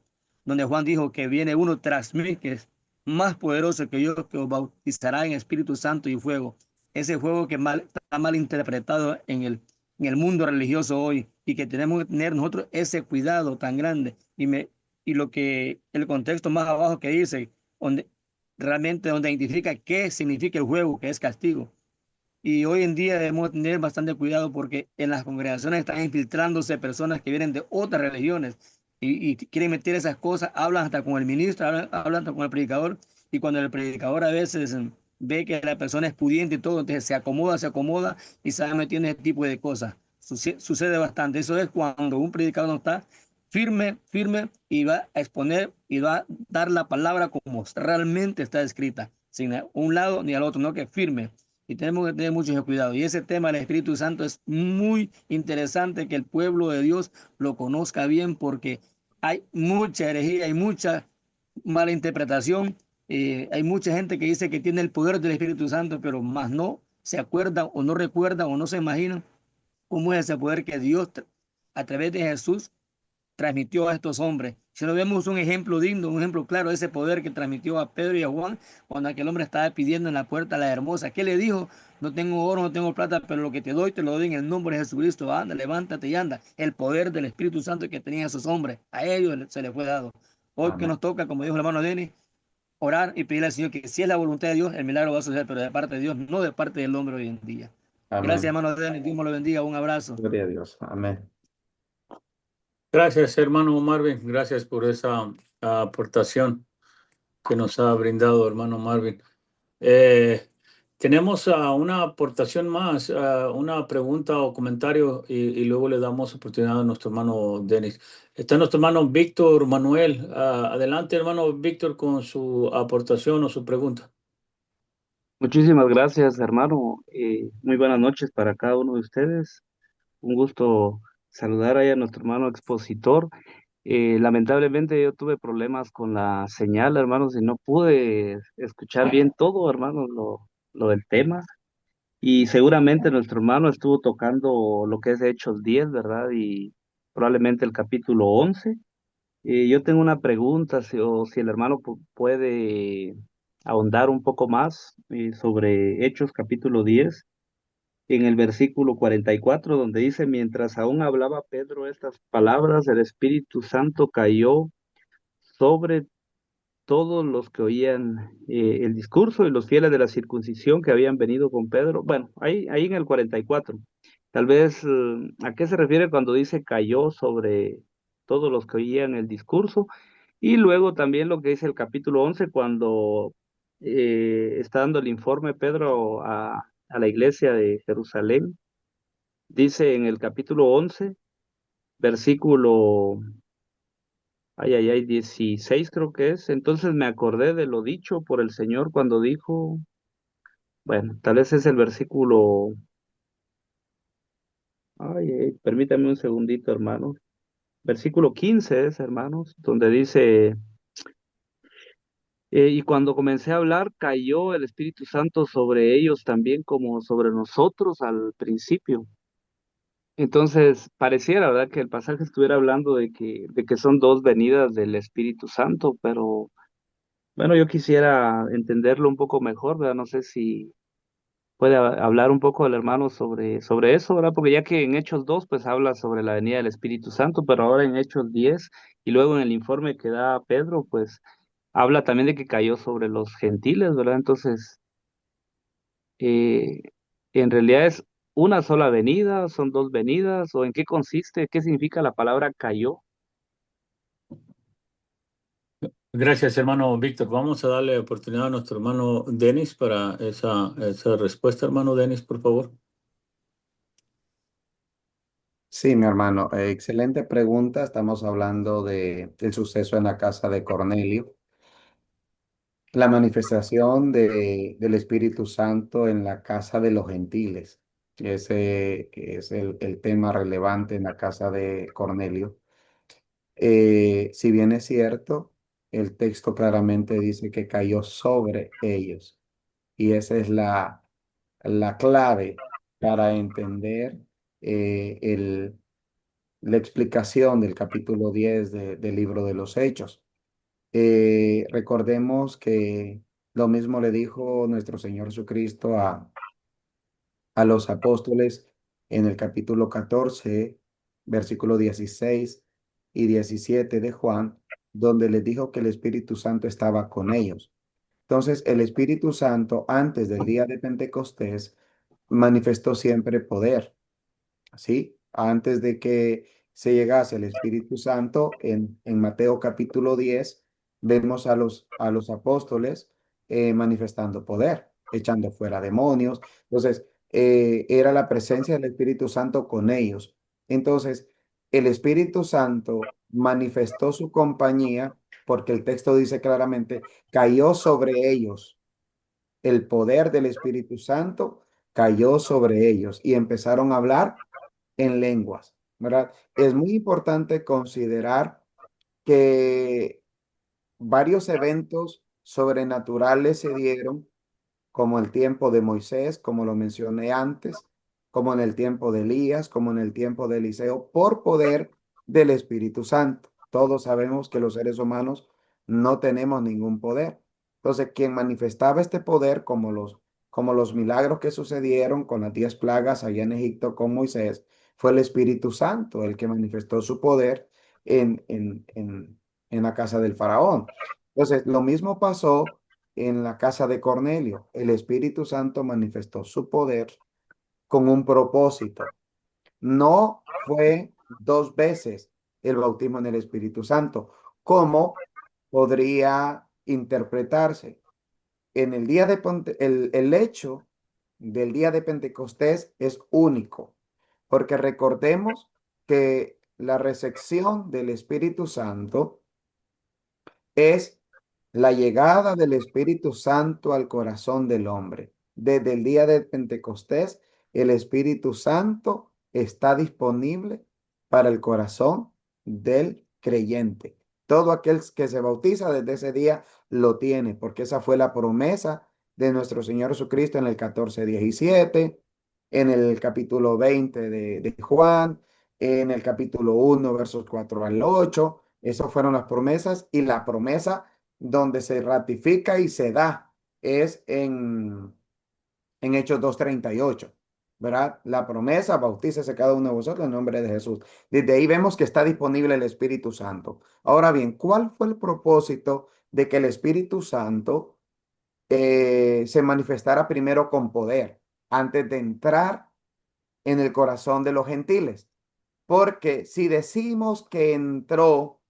donde Juan dijo que viene uno tras mí, que es más poderoso que yo, que os bautizará en Espíritu Santo y fuego. Ese fuego que está mal interpretado en el mundo religioso hoy, y que tenemos que tener nosotros ese cuidado tan grande. Y lo que el contexto más abajo que dice, donde realmente donde identifica qué significa el juego, que es castigo. Y hoy en día debemos tener bastante cuidado porque en las congregaciones están infiltrándose personas que vienen de otras religiones y quieren meter esas cosas, hablan hasta con el ministro, hablan hasta con el predicador, y cuando el predicador a veces ve que la persona es pudiente y todo, entonces se acomoda y se va metiendo en ese tipo de cosas. Sucede bastante. Eso es cuando un predicador no está firme y va a exponer y va a dar la palabra como realmente está escrita, sin a un lado ni al otro, no, que firme. Y tenemos que tener mucho cuidado. Y ese tema del Espíritu Santo es muy interesante que el pueblo de Dios lo conozca bien, porque hay mucha herejía, hay mucha mala interpretación. Hay mucha gente que dice que tiene el poder del Espíritu Santo, pero más no se acuerdan o no recuerdan o no se imaginan cómo es ese poder que Dios a través de Jesús transmitió a estos hombres. Si no vemos un ejemplo digno, un ejemplo claro de ese poder que transmitió a Pedro y a Juan, cuando aquel hombre estaba pidiendo en la puerta a la hermosa, ¿qué le dijo? No tengo oro, no tengo plata, pero lo que te lo doy en el nombre de Jesucristo. Anda, levántate y anda. El poder del Espíritu Santo que tenían esos hombres, a ellos se les fue dado. Hoy que Amén. nos toca, como dijo el hermano Denis, orar y pedirle al Señor que si es la voluntad de Dios, el milagro va a suceder, pero de parte de Dios, no de parte del hombre hoy en día. Gracias, Amén. hermano Denis. Dios me lo bendiga. Un abrazo. Gloria a Dios. Amén. Gracias, hermano Marvin. Gracias por esa aportación que nos ha brindado, hermano Marvin. Tenemos una aportación más, una pregunta o comentario, y luego le damos oportunidad a nuestro hermano Denis. Está nuestro hermano Víctor Manuel. Adelante, hermano Víctor, con su aportación o su pregunta. Muchísimas gracias, hermano. Muy buenas noches para cada uno de ustedes. Un gusto saludar ahí a nuestro hermano expositor. Lamentablemente yo tuve problemas con la señal, hermanos, y no pude escuchar bien todo, hermanos, lo del tema. Y seguramente nuestro hermano estuvo tocando lo que es Hechos 10, ¿verdad? Y probablemente el capítulo 11. Yo tengo una pregunta, si el hermano puede ahondar un poco más sobre Hechos capítulo 10, en el versículo 44, donde dice, mientras aún hablaba Pedro estas palabras, el Espíritu Santo cayó sobre todos los que oían el discurso y los fieles de la circuncisión que habían venido con Pedro. Bueno, ahí en el 44. Tal vez, ¿a qué se refiere cuando dice cayó sobre todos los que oían el discurso? Y luego también lo que dice el capítulo 11, cuando está dando el informe Pedro a la iglesia de Jerusalén, dice en el capítulo 11, versículo, 16 creo que es. Entonces me acordé de lo dicho por el Señor cuando dijo, bueno, tal vez es el versículo, permítame un segundito, hermanos. Versículo 15 es, hermanos, donde dice, y cuando comencé a hablar, cayó el Espíritu Santo sobre ellos también como sobre nosotros al principio. Entonces, pareciera, ¿verdad?, que el pasaje estuviera hablando de que son dos venidas del Espíritu Santo, pero bueno, yo quisiera entenderlo un poco mejor, ¿verdad? No sé si puede hablar un poco el hermano sobre eso, ¿verdad? Porque ya que en Hechos 2 pues habla sobre la venida del Espíritu Santo, pero ahora en Hechos 10 y luego en el informe que da Pedro, pues habla también de que cayó sobre los gentiles, ¿verdad? Entonces, eh, en realidad es una sola venida, son dos venidas, o en qué consiste, qué significa la palabra cayó. Gracias, hermano Víctor. Vamos a darle oportunidad a nuestro hermano Denis para esa respuesta, hermano Denis, por favor. Sí, mi hermano, excelente pregunta. Estamos hablando del suceso en la casa de Cornelio, la manifestación del Espíritu Santo en la casa de los gentiles. Ese es el tema relevante en la casa de Cornelio. Si bien es cierto, el texto claramente dice que cayó sobre ellos. Y esa es la clave para entender la explicación del capítulo 10 del libro de los Hechos. Recordemos que lo mismo le dijo nuestro Señor Jesucristo a los apóstoles en el capítulo 14, versículo 16 y 17 de Juan, donde les dijo que el Espíritu Santo estaba con ellos. Entonces, el Espíritu Santo, antes del día de Pentecostés, manifestó siempre poder. ¿Sí? Antes de que se llegase el Espíritu Santo, en Mateo capítulo 10 vemos a los apóstoles manifestando poder, echando fuera demonios. Entonces, era la presencia del Espíritu Santo con ellos. Entonces, el Espíritu Santo manifestó su compañía porque el texto dice claramente, cayó sobre ellos. El poder del Espíritu Santo cayó sobre ellos y empezaron a hablar en lenguas, ¿verdad? Es muy importante considerar que varios eventos sobrenaturales se dieron como el tiempo de Moisés, como lo mencioné antes, como en el tiempo de Elías, como en el tiempo de Eliseo, por poder del Espíritu Santo. Todos sabemos que los seres humanos no tenemos ningún poder. Entonces, quien manifestaba este poder, como los milagros que sucedieron con las 10 plagas allá en Egipto con Moisés, fue el Espíritu Santo el que manifestó su poder en la casa del faraón. Entonces, lo mismo pasó en la casa de Cornelio. El Espíritu Santo manifestó su poder con un propósito. No fue 2 veces el bautismo en el Espíritu Santo. ¿Cómo podría interpretarse? En el día de el hecho del día de Pentecostés es único, porque recordemos que la recepción del Espíritu Santo es la llegada del Espíritu Santo al corazón del hombre. Desde el día de Pentecostés, el Espíritu Santo está disponible para el corazón del creyente. Todo aquel que se bautiza desde ese día lo tiene, porque esa fue la promesa de nuestro Señor Jesucristo en el 14:17, en el capítulo 20 de Juan, en el capítulo 1, versos 4 al 8. Esas fueron las promesas, y la promesa donde se ratifica y se da es en Hechos 2:38, ¿verdad? La promesa, bautícese cada uno de vosotros en nombre de Jesús. Desde ahí vemos que está disponible el Espíritu Santo. Ahora bien, ¿cuál fue el propósito de que el Espíritu Santo se manifestara primero con poder antes de entrar en el corazón de los gentiles? Porque si decimos que entró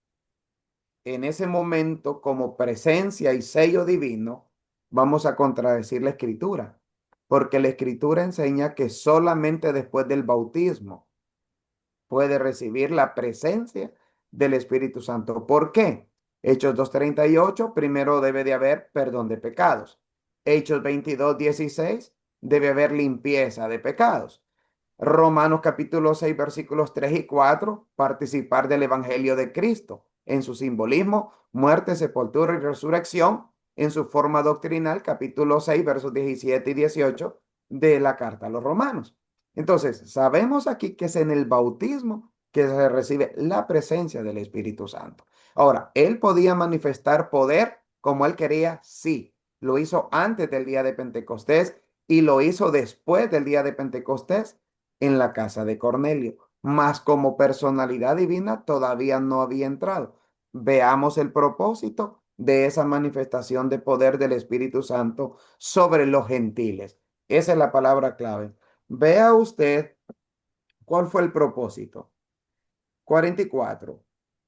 en ese momento como presencia y sello divino, vamos a contradecir la escritura, porque la escritura enseña que solamente después del bautismo puede recibir la presencia del Espíritu Santo. ¿Por qué? Hechos 2:38, primero debe de haber perdón de pecados. Hechos 22:16, debe haber limpieza de pecados. Romanos capítulo 6, versículos 3 y 4, participar del Evangelio de Cristo en su simbolismo, muerte, sepultura y resurrección, en su forma doctrinal, capítulo 6, versos 17 y 18 de la carta a los romanos. Entonces, sabemos aquí que es en el bautismo que se recibe la presencia del Espíritu Santo. Ahora, ¿él podía manifestar poder como él quería? Sí, lo hizo antes del día de Pentecostés y lo hizo después del día de Pentecostés en la casa de Cornelio, mas como personalidad divina todavía no había entrado. Veamos el propósito de esa manifestación de poder del Espíritu Santo sobre los gentiles. Esa es la palabra clave. Vea usted cuál fue el propósito. 44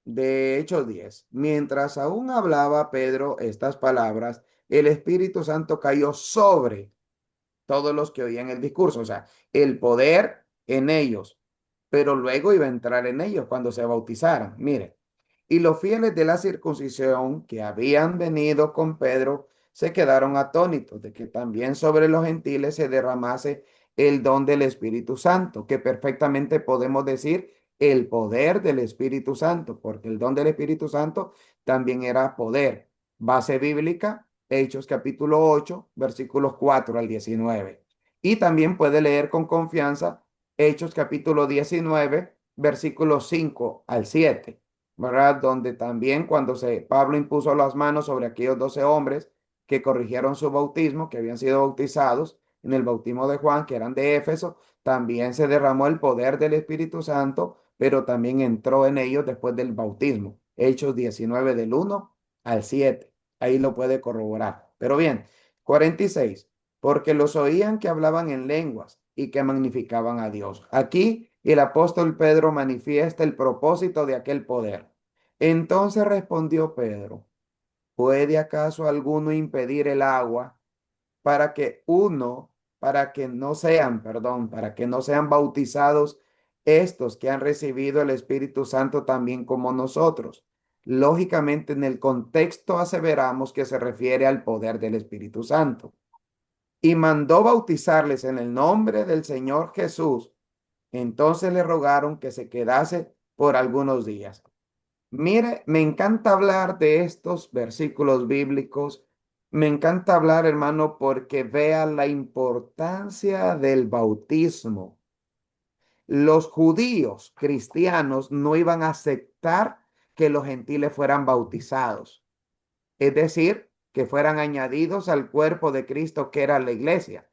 de Hechos 10. Mientras aún hablaba Pedro estas palabras, el Espíritu Santo cayó sobre todos los que oían el discurso, o sea, el poder en ellos, pero luego iba a entrar en ellos cuando se bautizaran. Mire, y los fieles de la circuncisión que habían venido con Pedro se quedaron atónitos de que también sobre los gentiles se derramase el don del Espíritu Santo, que perfectamente podemos decir el poder del Espíritu Santo, porque el don del Espíritu Santo también era poder. Base bíblica, Hechos capítulo 8, versículos 4 al 19. Y también puede leer con confianza Hechos capítulo 19, versículos 5 al 7, ¿verdad? Donde también cuando Pablo impuso las manos sobre aquellos 12 hombres que corrigieron su bautismo, que habían sido bautizados en el bautismo de Juan, que eran de Éfeso, también se derramó el poder del Espíritu Santo, pero también entró en ellos después del bautismo. Hechos 19 del 1 al 7. Ahí lo puede corroborar. Pero bien, 46. Porque los oían que hablaban en lenguas y que magnificaban a Dios. Aquí el apóstol Pedro manifiesta el propósito de aquel poder. Entonces respondió Pedro, ¿puede acaso alguno impedir el agua para que no sean bautizados estos que han recibido el Espíritu Santo también como nosotros? Lógicamente, en el contexto aseveramos que se refiere al poder del Espíritu Santo. Y mandó bautizarles en el nombre del Señor Jesús. Entonces le rogaron que se quedase por algunos días. Mire, me encanta hablar de estos versículos bíblicos. Me encanta hablar, hermano, porque vea la importancia del bautismo. Los judíos cristianos no iban a aceptar que los gentiles fueran bautizados, es decir, que fueran añadidos al cuerpo de Cristo que era la iglesia.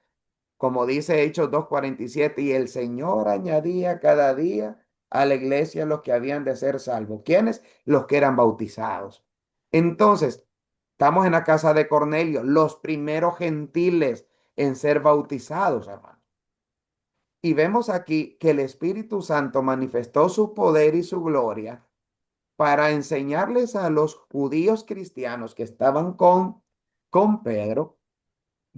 Como dice Hechos 2:47, y el Señor añadía cada día a la iglesia los que habían de ser salvos. ¿Quiénes? Los que eran bautizados. Entonces, estamos en la casa de Cornelio, los primeros gentiles en ser bautizados, hermano. Y vemos aquí que el Espíritu Santo manifestó su poder y su gloria para enseñarles a los judíos cristianos que estaban con Pedro,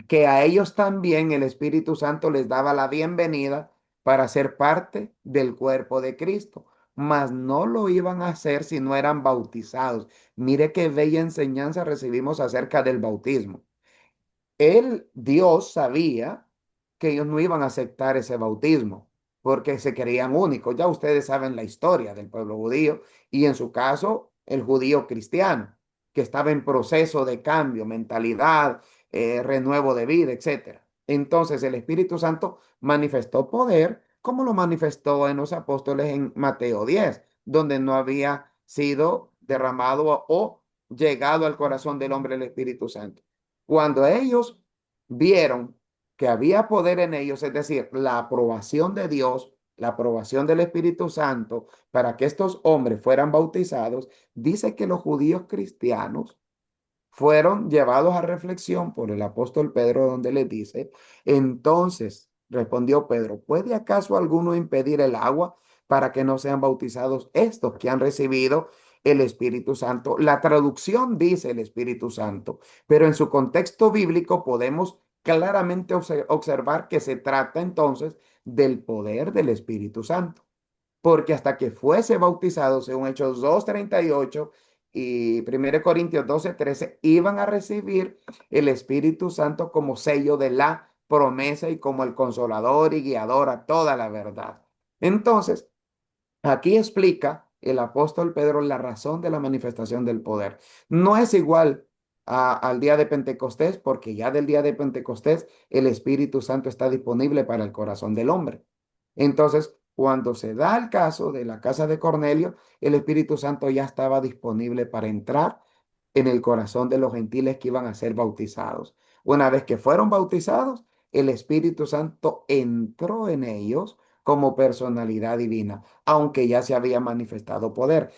que a ellos también el Espíritu Santo les daba la bienvenida para ser parte del cuerpo de Cristo, mas no lo iban a hacer si no eran bautizados. Mire qué bella enseñanza recibimos acerca del bautismo. Dios sabía que ellos no iban a aceptar ese bautismo porque se creían únicos. Ya ustedes saben la historia del pueblo judío y en su caso el judío cristiano, que estaba en proceso de cambio, mentalidad, renuevo de vida, etcétera. Entonces el Espíritu Santo manifestó poder como lo manifestó en los apóstoles en Mateo 10, donde no había sido derramado o llegado al corazón del hombre el Espíritu Santo. Cuando ellos vieron que había poder en ellos, es decir, la aprobación de Dios, la aprobación del Espíritu Santo para que estos hombres fueran bautizados, dice que los judíos cristianos fueron llevados a reflexión por el apóstol Pedro, donde les dice, entonces respondió Pedro, ¿puede acaso alguno impedir el agua para que no sean bautizados estos que han recibido el Espíritu Santo? La traducción dice el Espíritu Santo, pero en su contexto bíblico podemos claramente observar que se trata entonces del poder del Espíritu Santo. porque hasta que fuese bautizado, según Hechos 2:38 y 1 Corintios 12:13, iban a recibir el Espíritu Santo como sello de la promesa y como el consolador y guiador a toda la verdad. Entonces, aquí explica el apóstol Pedro la razón de la manifestación del poder. No es igual al día de Pentecostés, porque ya del día de Pentecostés el Espíritu Santo está disponible para el corazón del hombre. Entonces, cuando se da el caso de la casa de Cornelio, el Espíritu Santo ya estaba disponible para entrar en el corazón de los gentiles que iban a ser bautizados. Una vez que fueron bautizados, el Espíritu Santo entró en ellos como personalidad divina, aunque ya se había manifestado poder.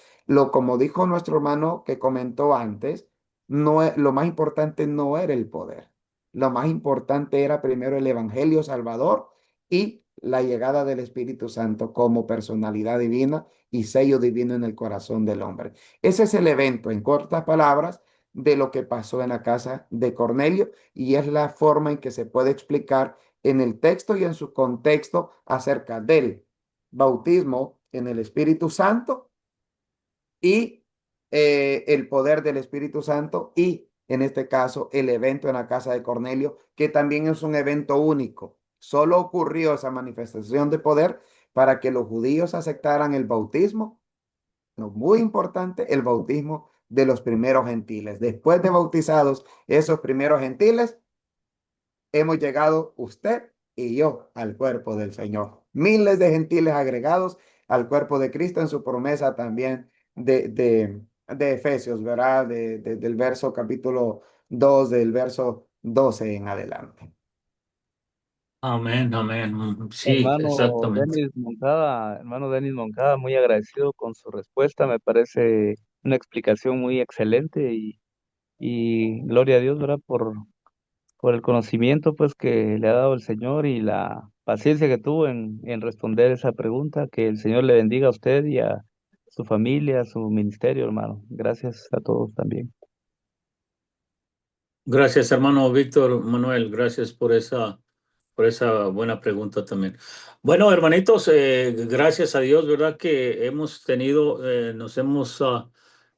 Como dijo nuestro hermano que comentó antes, lo más importante no era el poder. Lo más importante era primero el Evangelio Salvador y la llegada del Espíritu Santo como personalidad divina y sello divino en el corazón del hombre. Ese es el evento, en cortas palabras, de lo que pasó en la casa de Cornelio y es la forma en que se puede explicar en el texto y en su contexto acerca del bautismo en el Espíritu Santo y el poder del Espíritu Santo y, en este caso, el evento en la casa de Cornelio, que también es un evento único. Solo ocurrió esa manifestación de poder para que los judíos aceptaran el bautismo, lo muy importante, el bautismo de los primeros gentiles. Después de bautizados esos primeros gentiles, hemos llegado usted y yo al cuerpo del Señor. Miles de gentiles agregados al cuerpo de Cristo en su promesa también de Efesios, ¿verdad? Del verso capítulo 2, del verso 12 en adelante. Amén, amén. Sí, exactamente. Hermano Denis Moncada, muy agradecido con su respuesta. Me parece una explicación muy excelente y gloria a Dios, ¿verdad? Por el conocimiento pues que le ha dado el Señor y la paciencia que tuvo en responder esa pregunta. Que el Señor le bendiga a usted y a su familia, a su ministerio, hermano. Gracias a todos también. Gracias, hermano Víctor Manuel. Gracias por esa buena pregunta también. Bueno, hermanitos, gracias a Dios, ¿verdad? Que hemos tenido, nos hemos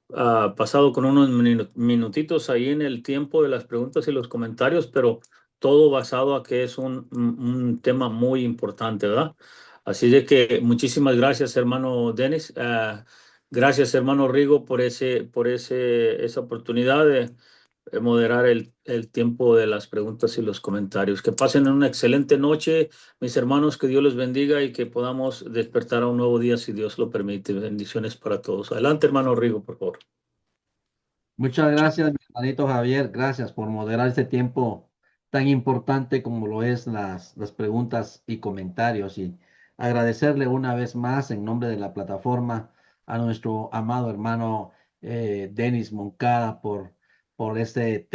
pasado con unos minutitos ahí en el tiempo de las preguntas y los comentarios, pero todo basado a que es un tema muy importante, ¿verdad? Así de que muchísimas gracias, hermano Denis. Gracias, hermano Rigo, esa oportunidad de moderar el tiempo de las preguntas y los comentarios. Que pasen una excelente noche, mis hermanos, que Dios les bendiga y que podamos despertar a un nuevo día si Dios lo permite. Bendiciones para todos. Adelante, hermano Rigo, por favor. Muchas gracias, mi hermanito Javier. Gracias por moderar este tiempo tan importante como lo es las preguntas y comentarios. Y agradecerle una vez más en nombre de la plataforma a nuestro amado hermano Denis Moncada por este